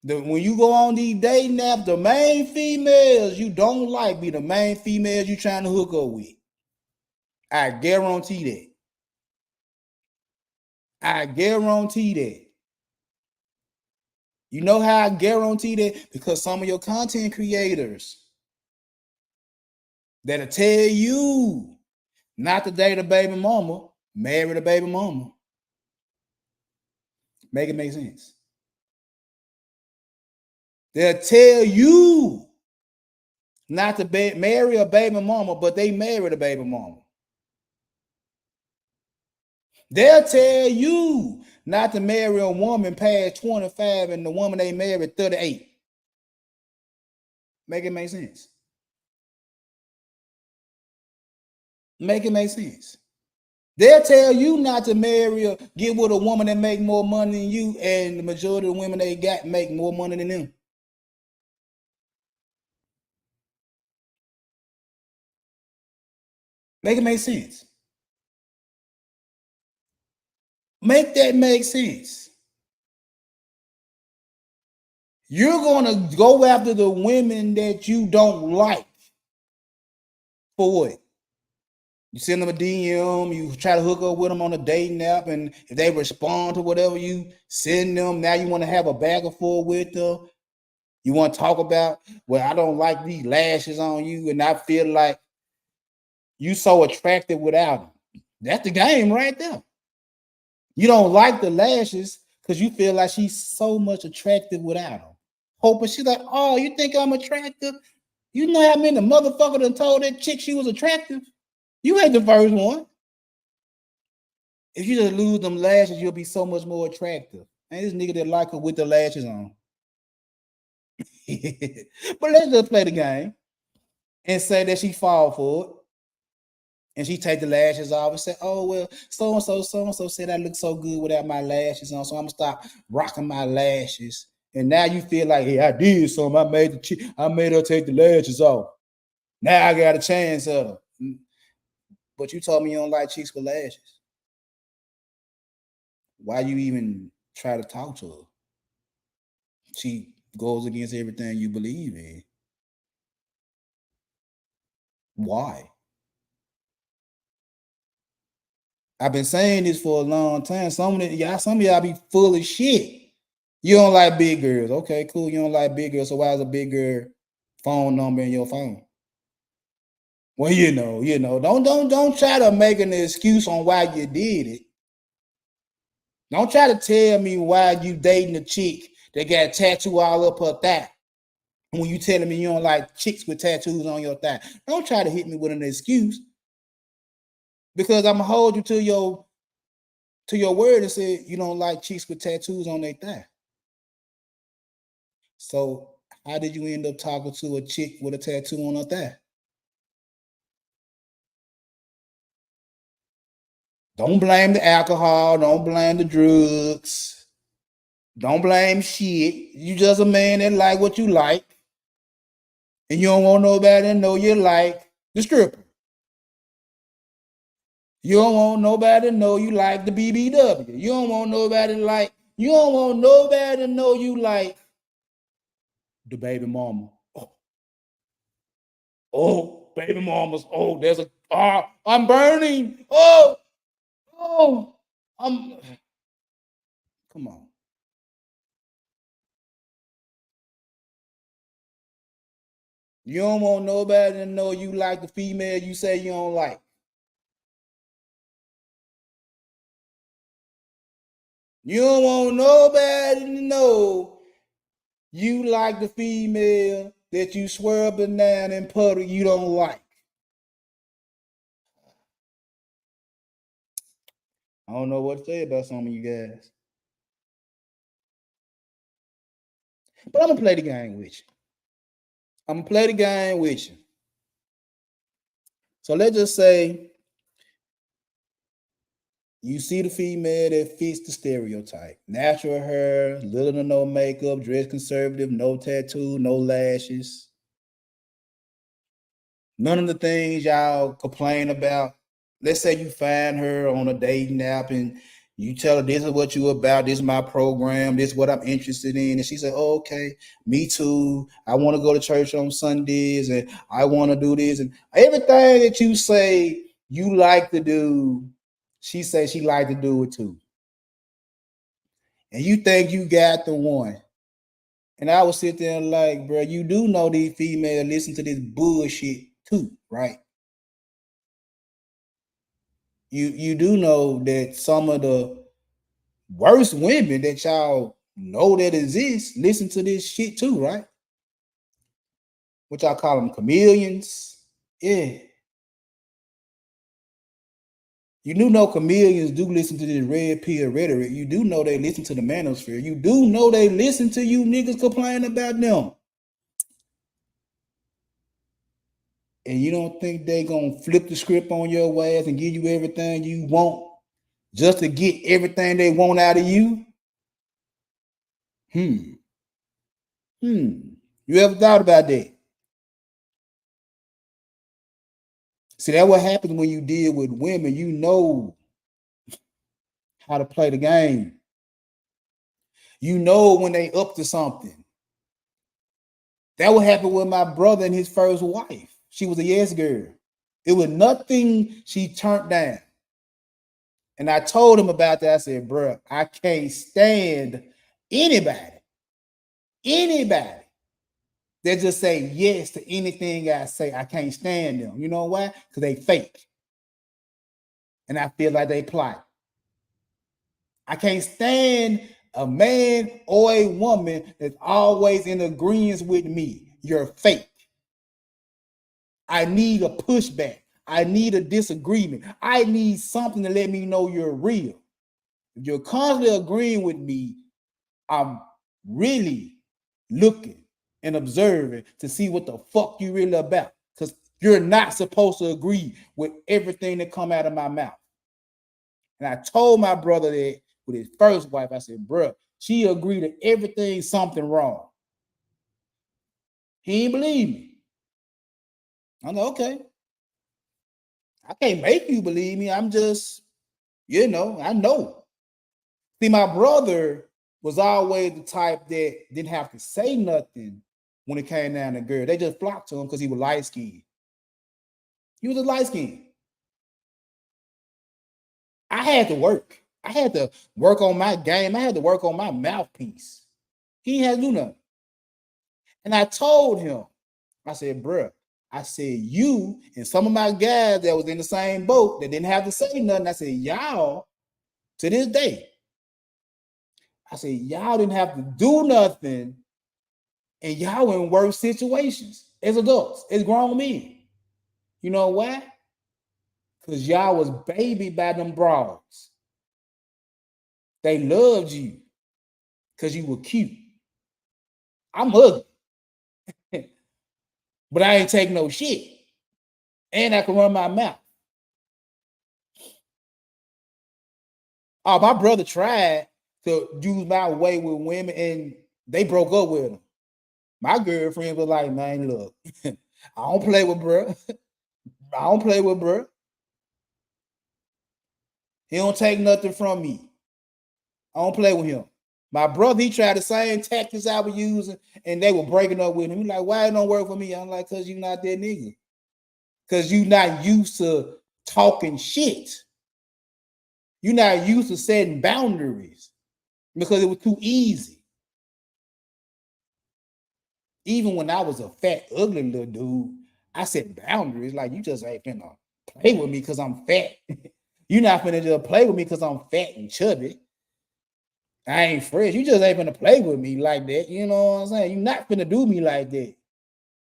When you go on these dating apps, the main females you don't like be the main females you trying to hook up with. I guarantee that. I guarantee that. You know how I guarantee that? Because some of your content creators that'll tell you not to date a baby mama, marry the baby mama. Make it make sense. They'll tell you not to marry a baby mama, but they married a baby mama. They'll tell you not to marry a woman past 25 and the woman they married 38. Make it make sense. Make it make sense. They'll tell you not to marry or get with a woman that make more money than you, and the majority of the women they got make more money than them. Make it make sense. Make that make sense. You're gonna go after the women that you don't like. For what? You send them a DM, you try to hook up with them on a dating app, and if they respond to whatever you send them, now you want to have a back and forth with them. You want to talk about, well, I don't like these lashes on you, and I feel like you so attractive without them. That's the game right there. You don't like the lashes because you feel like she's so much attractive without them. Hoping she's like, oh, you think I'm attractive? You know how many motherfucker done told that chick she was attractive? You ain't the first one. If you just lose them lashes, you'll be so much more attractive. And this nigga that like her with the lashes on. But let's just play the game and say that she fall for it. And she take the lashes off and say, oh, well, so-and-so said I look so good without my lashes on, so I'm going to stop rocking my lashes. And now you feel like, hey, I did something. I made her take the lashes off. Now I got a chance at her. But you told me you don't like chicks with lashes. Why you even try to talk to her? She goes against everything you believe in. Why? I've been saying this for a long time. Some of y'all be full of shit. You don't like big girls. Okay, cool. You don't like big girls. So why is a big girl phone number in your phone? Well, you know. Don't try to make an excuse on why you did it. Don't try to tell me why you dating a chick that got a tattoo all up her thigh. When you telling me you don't like chicks with tattoos on your thigh. Don't try to hit me with an excuse. Because I'm gonna hold you to your word and say you don't like chicks with tattoos on their thigh. So how did you end up talking to a chick with a tattoo on her thigh? Don't blame the alcohol. Don't blame the drugs. Don't blame shit. You just a man that like what you like. And you don't want nobody to know you like the stripper. You don't want nobody to know you like the BBW. You don't want nobody to know you like the baby mama. Oh, baby mamas. Oh, I'm burning. I'm come on. You don't want nobody to know you like the female you say you don't like. You don't want nobody to know you like the female that you swear up and down in public you don't like. I don't know what to say about some of you guys. But I'm going to play the game with you. So let's just say you see the female that fits the stereotype. Natural hair, little to no makeup, dress conservative, no tattoo, no lashes. None of the things y'all complain about. Let's say you find her on a dating app and you tell her this is what you about, this is my program, this is what I'm interested in. And she said, oh, okay, me too. I want to go to church on Sundays and I want to do this. And everything that you say you like to do, she says she like to do it too. And you think you got the one. And I would sit there and like, bro, you do know these females listen to this bullshit too, right? You do know that some of the worst women that y'all know that exist listen to this shit too, right? What y'all call them, chameleons? Yeah. You do know chameleons do listen to this red pill rhetoric. You do know they listen to the manosphere. You do know they listen to you niggas complain about them. and you don't think they gonna flip the script on your ass and give you everything you want just to get everything they want out of you? You ever thought about that? See, that's what happens when you deal with women. You know how to play the game. You know when they up to something. That what happened with my brother and his first wife. She was a yes girl. It was nothing she turned down. And I told him about that. I said, bro, I can't stand anybody that just say yes to anything I say. I can't stand them. You know why? Because they fake. And I feel like they plot. I can't stand a man or a woman that's always in agreement with me. You're fake. I need a pushback. I need a disagreement. I need something to let me know you're real. If you're constantly agreeing with me, I'm really looking and observing to see what the fuck you really about. Because you're not supposed to agree with everything that come out of my mouth. And I told my brother that with his first wife, I said, bro, she agreed to everything, something wrong. He didn't believe me. I'm like, okay. I can't make you believe me. I'm just, I know. See, my brother was always the type that didn't have to say nothing when it came down to girl. They just flocked to him because he was light skinned. He was a light skinned. I had to work. I had to work on my game. I had to work on my mouthpiece. He had to do nothing. And I told him, I said, bruh, I said, you and some of my guys that was in the same boat that didn't have to say nothing, I said, y'all, to this day, I said, y'all didn't have to do nothing and y'all were in worse situations as adults, as grown men. You know why? Because y'all was babied by them broads. They loved you because you were cute. I'm ugly, but I ain't take no shit. And I can run my mouth. Oh, my brother tried to use my way with women and they broke up with him. My girlfriend was like, man, look, I don't play with bro. I don't play with bro. He don't take nothing from me. I don't play with him. My brother, he tried the same tactics I was using, and they were breaking up with him. He's like, why it don't work for me? I'm like, because you're not that nigga. Because you're not used to talking shit. You're not used to setting boundaries because it was too easy. Even when I was a fat, ugly little dude, I set boundaries. Like, you just ain't finna play with me because I'm fat. You're not finna just play with me because I'm fat and chubby. I ain't fresh. You just ain't finna play with me like that. You know what I'm saying? You're not finna do me like that.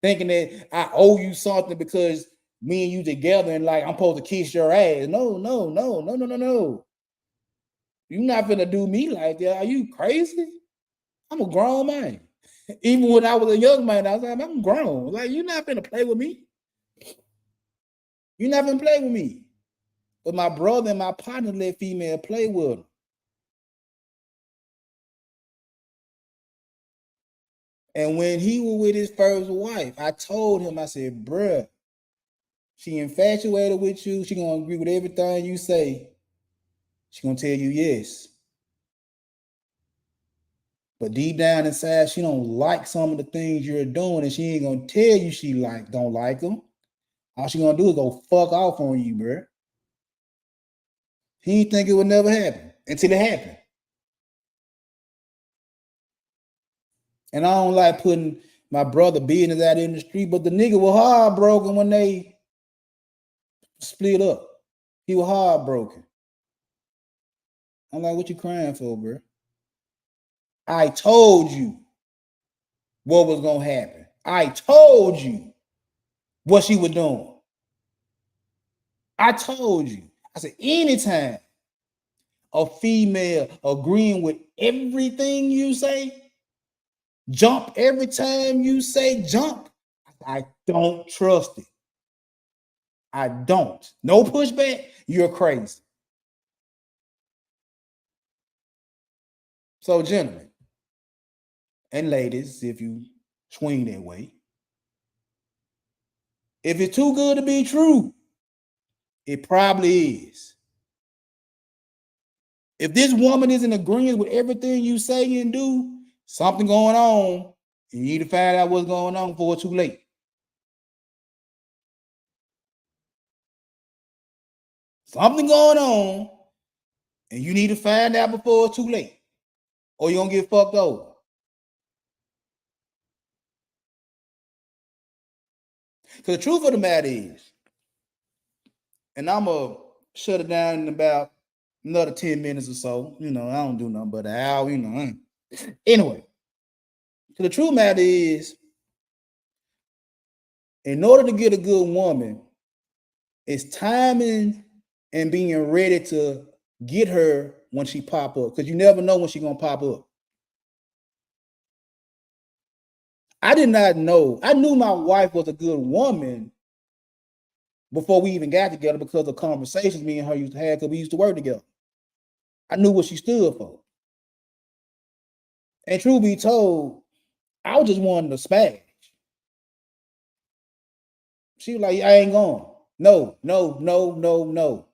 Thinking that I owe you something because me and you together and like I'm supposed to kiss your ass. No. You're not finna do me like that. Are you crazy? I'm a grown man. Even when I was a young man, I was like, I'm grown. Like, you're not finna play with me. You're not finna play with me. But my brother and my partner let female play with him. And when he was with his first wife, I told him, I said, bruh, she infatuated with you. She gonna agree with everything you say. She gonna tell you yes. But deep down inside, she don't like some of the things you're doing, and she ain't gonna tell you she don't like them. All she gonna do is go fuck off on you, bruh. He didn't think it would never happen until it happened. And I don't like putting my brother business out in the street, but the nigga was heartbroken when they split up. He was heartbroken. I'm like, what you crying for, bro? I told you what was gonna happen. I told you what she was doing. I told you. I said, anytime a female agreeing with everything you say, jump every time you say jump, I don't trust it. I don't. No pushback. You're crazy. So, gentlemen and ladies, if you swing that way, if it's too good to be true, it probably is. If this woman is in agreement with everything you say and do, something going on, and you need to find out what's going on before it's too late. Something going on, and you need to find out before it's too late, or you're gonna get fucked over. Because the truth of the matter is, and I'm gonna shut it down in about another 10 minutes or so. You know, I don't do nothing but an hour, you know. Anyway, so the true matter is, in order to get a good woman, it's timing and being ready to get her when she pop up, because you never know when she's gonna pop up. I did not know. I knew my wife was a good woman before we even got together because of conversations me and her used to have because we used to work together. I knew what she stood for. And truth be told, I was just wanting to smash. She was like, I ain't going. No, no, no, no, no.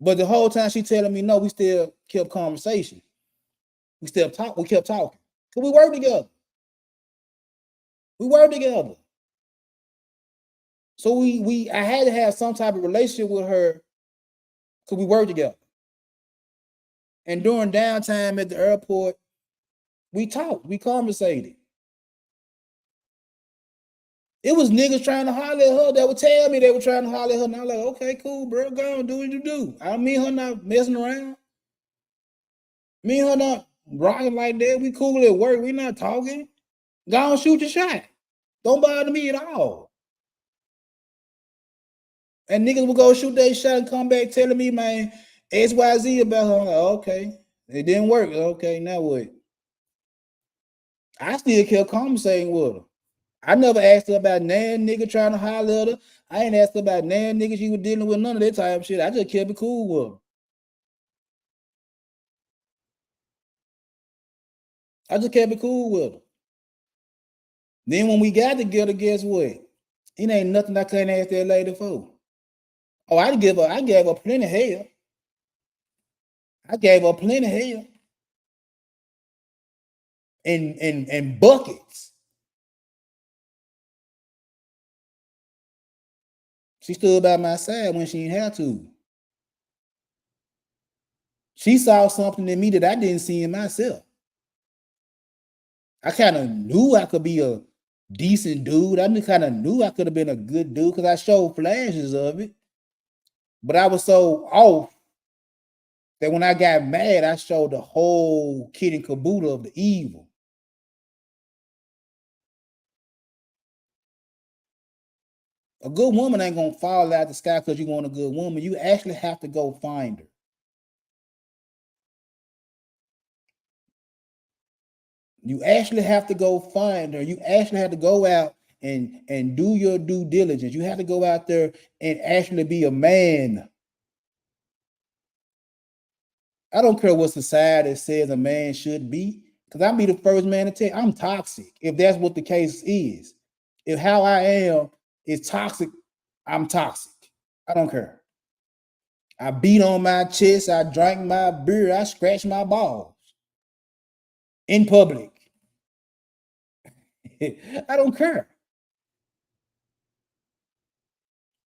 But the whole time she telling me no, we still kept conversation. We still talk. We kept talking. Cause we work together. We work together. So I had to have some type of relationship with her because we work together. And during downtime at the airport, we talked, we conversated. It was niggas trying to holler at her that would tell me they were trying to holler at her. And I was like, okay, cool, bro, go on, do what you do. I mean her not messing around. Me and her not rocking like that. We cool at work. We not talking. Go on, shoot your shot. Don't bother me at all. And niggas will go shoot their shot and come back telling me, man, XYZ about her. I'm like, okay, it didn't work. Okay, now what? I still kept conversating with her. I never asked her about nan nigga trying to holler at her. I ain't asked her about nan nigga she was dealing with, none of that type of shit. I just kept it cool with her. I just kept it cool with her. Then when we got together, guess what? It ain't nothing I couldn't ask that lady for. Oh, I gave her plenty of hell. I gave her plenty of hell. And buckets. She stood by my side when she didn't have to. She saw something in me that I didn't see in myself. I kind of knew I could be a decent dude. I kind of knew I could have been a good dude because I showed flashes of it. But I was so off that when I got mad, I showed the whole kit and caboodle of the evil. A good woman ain't gonna fall out the sky because you want a good woman. You actually have to go find her. You actually have to go find her. You actually have to go out and do your due diligence. You have to go out there and actually be a man. I don't care what society says a man should be, because I'll be the first man to tell you I'm toxic, if that's what the case is. If how I am is toxic, I'm toxic. I don't care. I beat on my chest, I drank my beer, I scratched my balls in public. I don't care.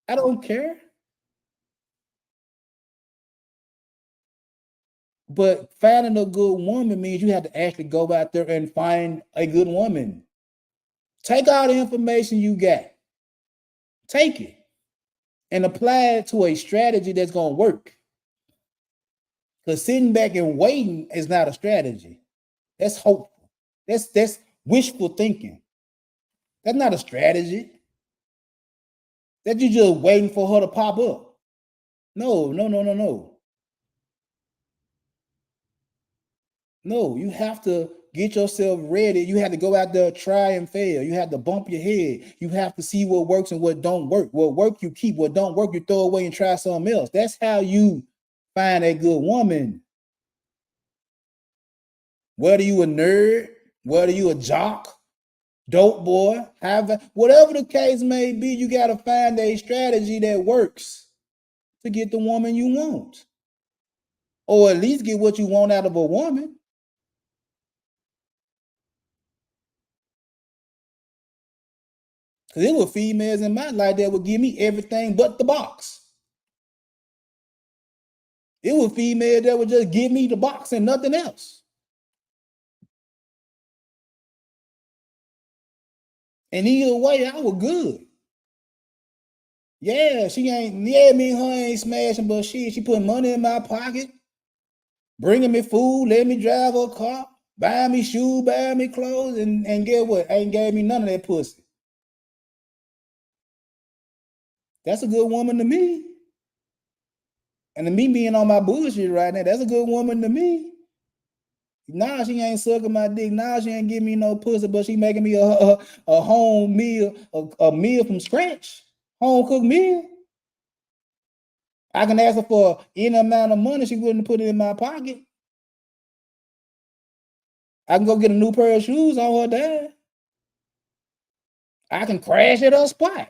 I don't care. But finding a good woman means you have to actually go out there and find a good woman. Take all the information you got, take it, and apply it to a strategy that's going to work. Because sitting back and waiting is not a strategy. That's hopeful. That's wishful thinking. That's not a strategy. That you just waiting for her to pop up. No, no, no, no, no. No, you have to get yourself ready. You have to go out there, try and fail. You have to bump your head. You have to see what works and what don't work. What work you keep, what don't work you throw away and try something else. That's how you find a good woman. Whether you a nerd, whether you a jock, dope boy, whatever the case may be, you got to find a strategy that works to get the woman you want, or at least get what you want out of a woman. Because it was females in my life that would give me everything but the box. It was females that would just give me the box and nothing else. And either way, I was good. Yeah, she ain't, yeah, me and her ain't smashing, but she put money in my pocket, bringing me food, letting me drive her car, buying me shoes, buying me clothes, and get what? Ain't gave me none of that pussy. That's a good woman to me. And to me being on my bullshit right now, that's a good woman to me. Nah, she ain't sucking my dick. Nah, she ain't giving me no pussy, but she making me a home meal, a meal from scratch, home cooked meal. I can ask her for any amount of money. She wouldn't put it in my pocket. I can go get a new pair of shoes on her dad. I can crash at her spot.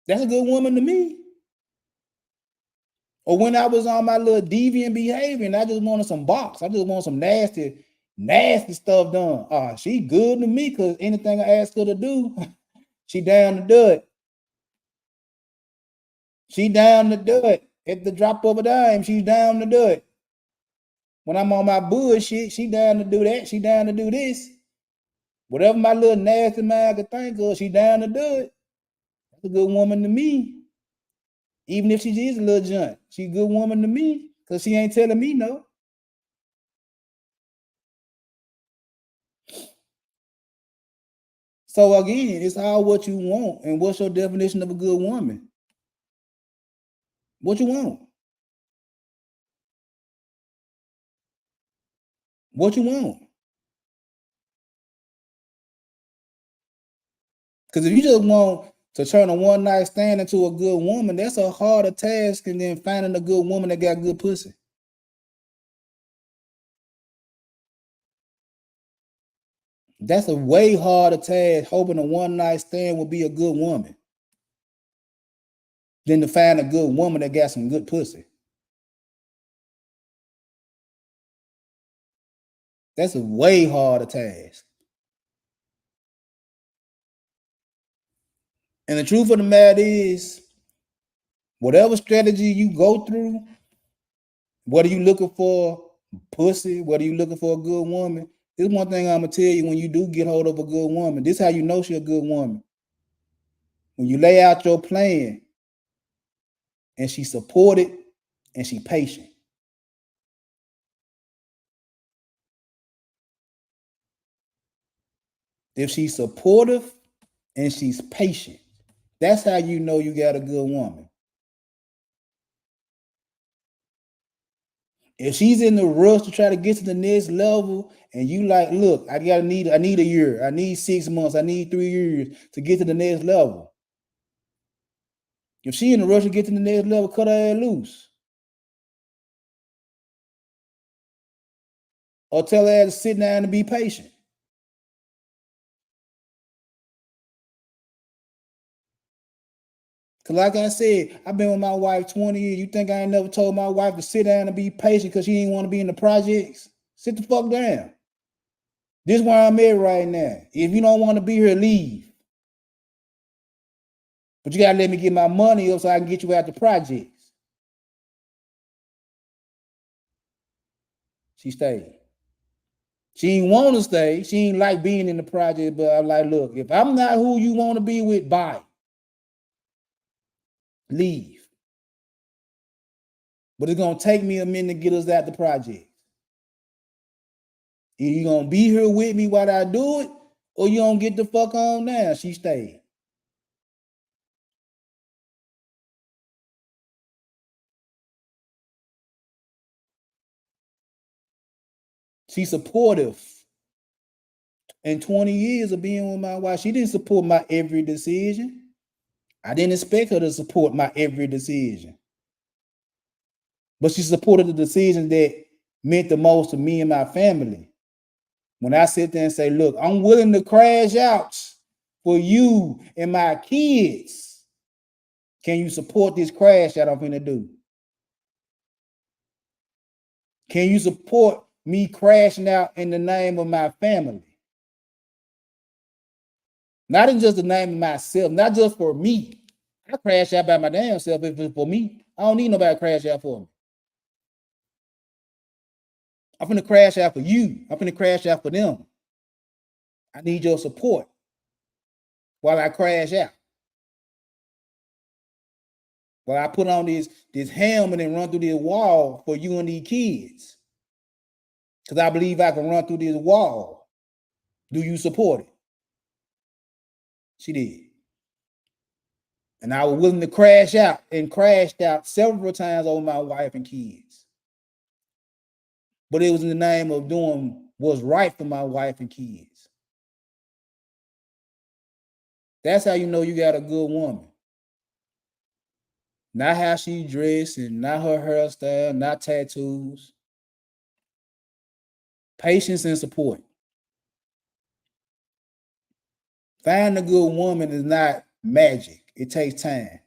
That's a good woman to me. Or when I was on my little deviant behavior and I just wanted some box, I just want some nasty, nasty stuff done. She good to me because anything I ask her to do, she down to do it. She down to do it. At the drop of a dime, she's down to do it. When I'm on my bullshit, she down to do that. She down to do this. Whatever my little nasty mind could think of, she down to do it. That's a good woman to me. Even if she is a little junk, she a good woman to me because she ain't telling me no. So again, it's all what you want and what's your definition of a good woman. What you want? What you want? Because if you just want to turn a one night stand into a good woman, that's a harder task than then finding a good woman that got good pussy. That's a way harder task, hoping a one night stand will be a good woman than to find a good woman that got some good pussy. That's a way harder task. And the truth of the matter is, whatever strategy you go through, whether you looking for pussy, whether you looking for a good woman, this one thing I'm gonna tell you: when you do get hold of a good woman, this is how you know she a good woman. When you lay out your plan and she supported and she patient. If she's supportive and she's patient, that's how you know you got a good woman. If she's in the rush to try to get to the next level, and you like, look, I need a year, I need 6 months, I need 3 years to get to the next level. If she in the rush to get to the next level, cut her ass loose. Or tell her to sit down and be patient. Cause like I said, I've been with my wife 20 years. You think I ain't never told my wife to sit down and be patient because she didn't want to be in the projects? Sit the fuck down. This is where I'm at right now. If you don't want to be here, leave. But you gotta let me get my money up so I can get you out the projects. She stayed. She didn't want to stay. She didn't like being in the project, but I'm like, look, if I'm not who you want to be with, bye. Leave. But it's gonna take me a minute to get us out the project. Either you gonna be here with me while I do it, or you gonna get the fuck on now. She stayed. She's supportive. In 20 years of being with my wife, she didn't support my every decision. I didn't expect her to support my every decision. But she supported the decisions that meant the most to me and my family. When I sit there and say, look, I'm willing to crash out for you and my kids. Can you support this crash that I'm going to do? Can you support me crashing out in the name of my family? Not in just the name of myself, not just for me. I crash out by my damn self if it's for me. I don't need nobody to crash out for me. I'm finna crash out for you. I'm finna crash out for them. I need your support while I crash out. While I put on this helmet and run through this wall for you and these kids. Because I believe I can run through this wall. Do you support it? She did. And I was willing to crash out and crashed out several times over my wife and kids. But it was in the name of doing what's right for my wife and kids. That's how you know you got a good woman. Not how she dressed and not her hairstyle, not tattoos. Patience and support. Finding a good woman is not magic. It takes time.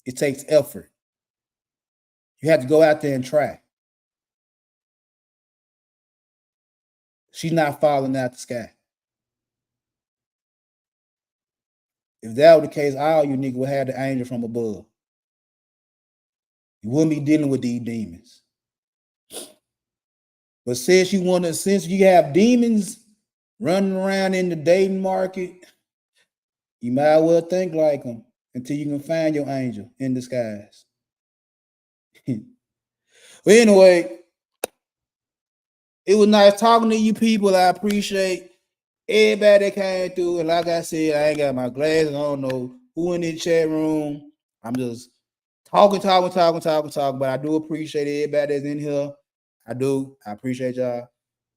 It takes effort. You have to go out there and try. She's not falling out the sky. If that were the case, all you niggas would have the angel from above. You wouldn't be dealing with these demons. But since you have demons running around in the dating market, you might as well think like them until you can find your angel in disguise. But anyway, it was nice talking to you people. I appreciate everybody that came through. And like I said, I ain't got my glasses. I don't know who in the chat room. I'm just talking. But I do appreciate everybody that's in here. I do. I appreciate y'all.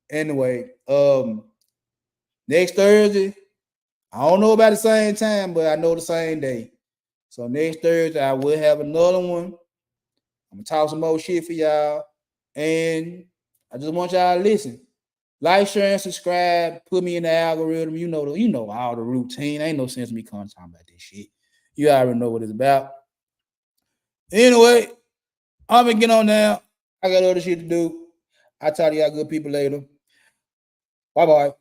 Anyway, next Thursday, I don't know about the same time, but I know the same day. So next Thursday, I will have another one. I'm gonna talk some more shit for y'all. And I just want y'all to listen. Like, share, and subscribe. Put me in the algorithm. You know all the routine. Ain't no sense in me talking about this shit. You already know what it's about. Anyway, I'm gonna get on now. I got other shit to do. I'll talk to y'all good people later. Bye-bye.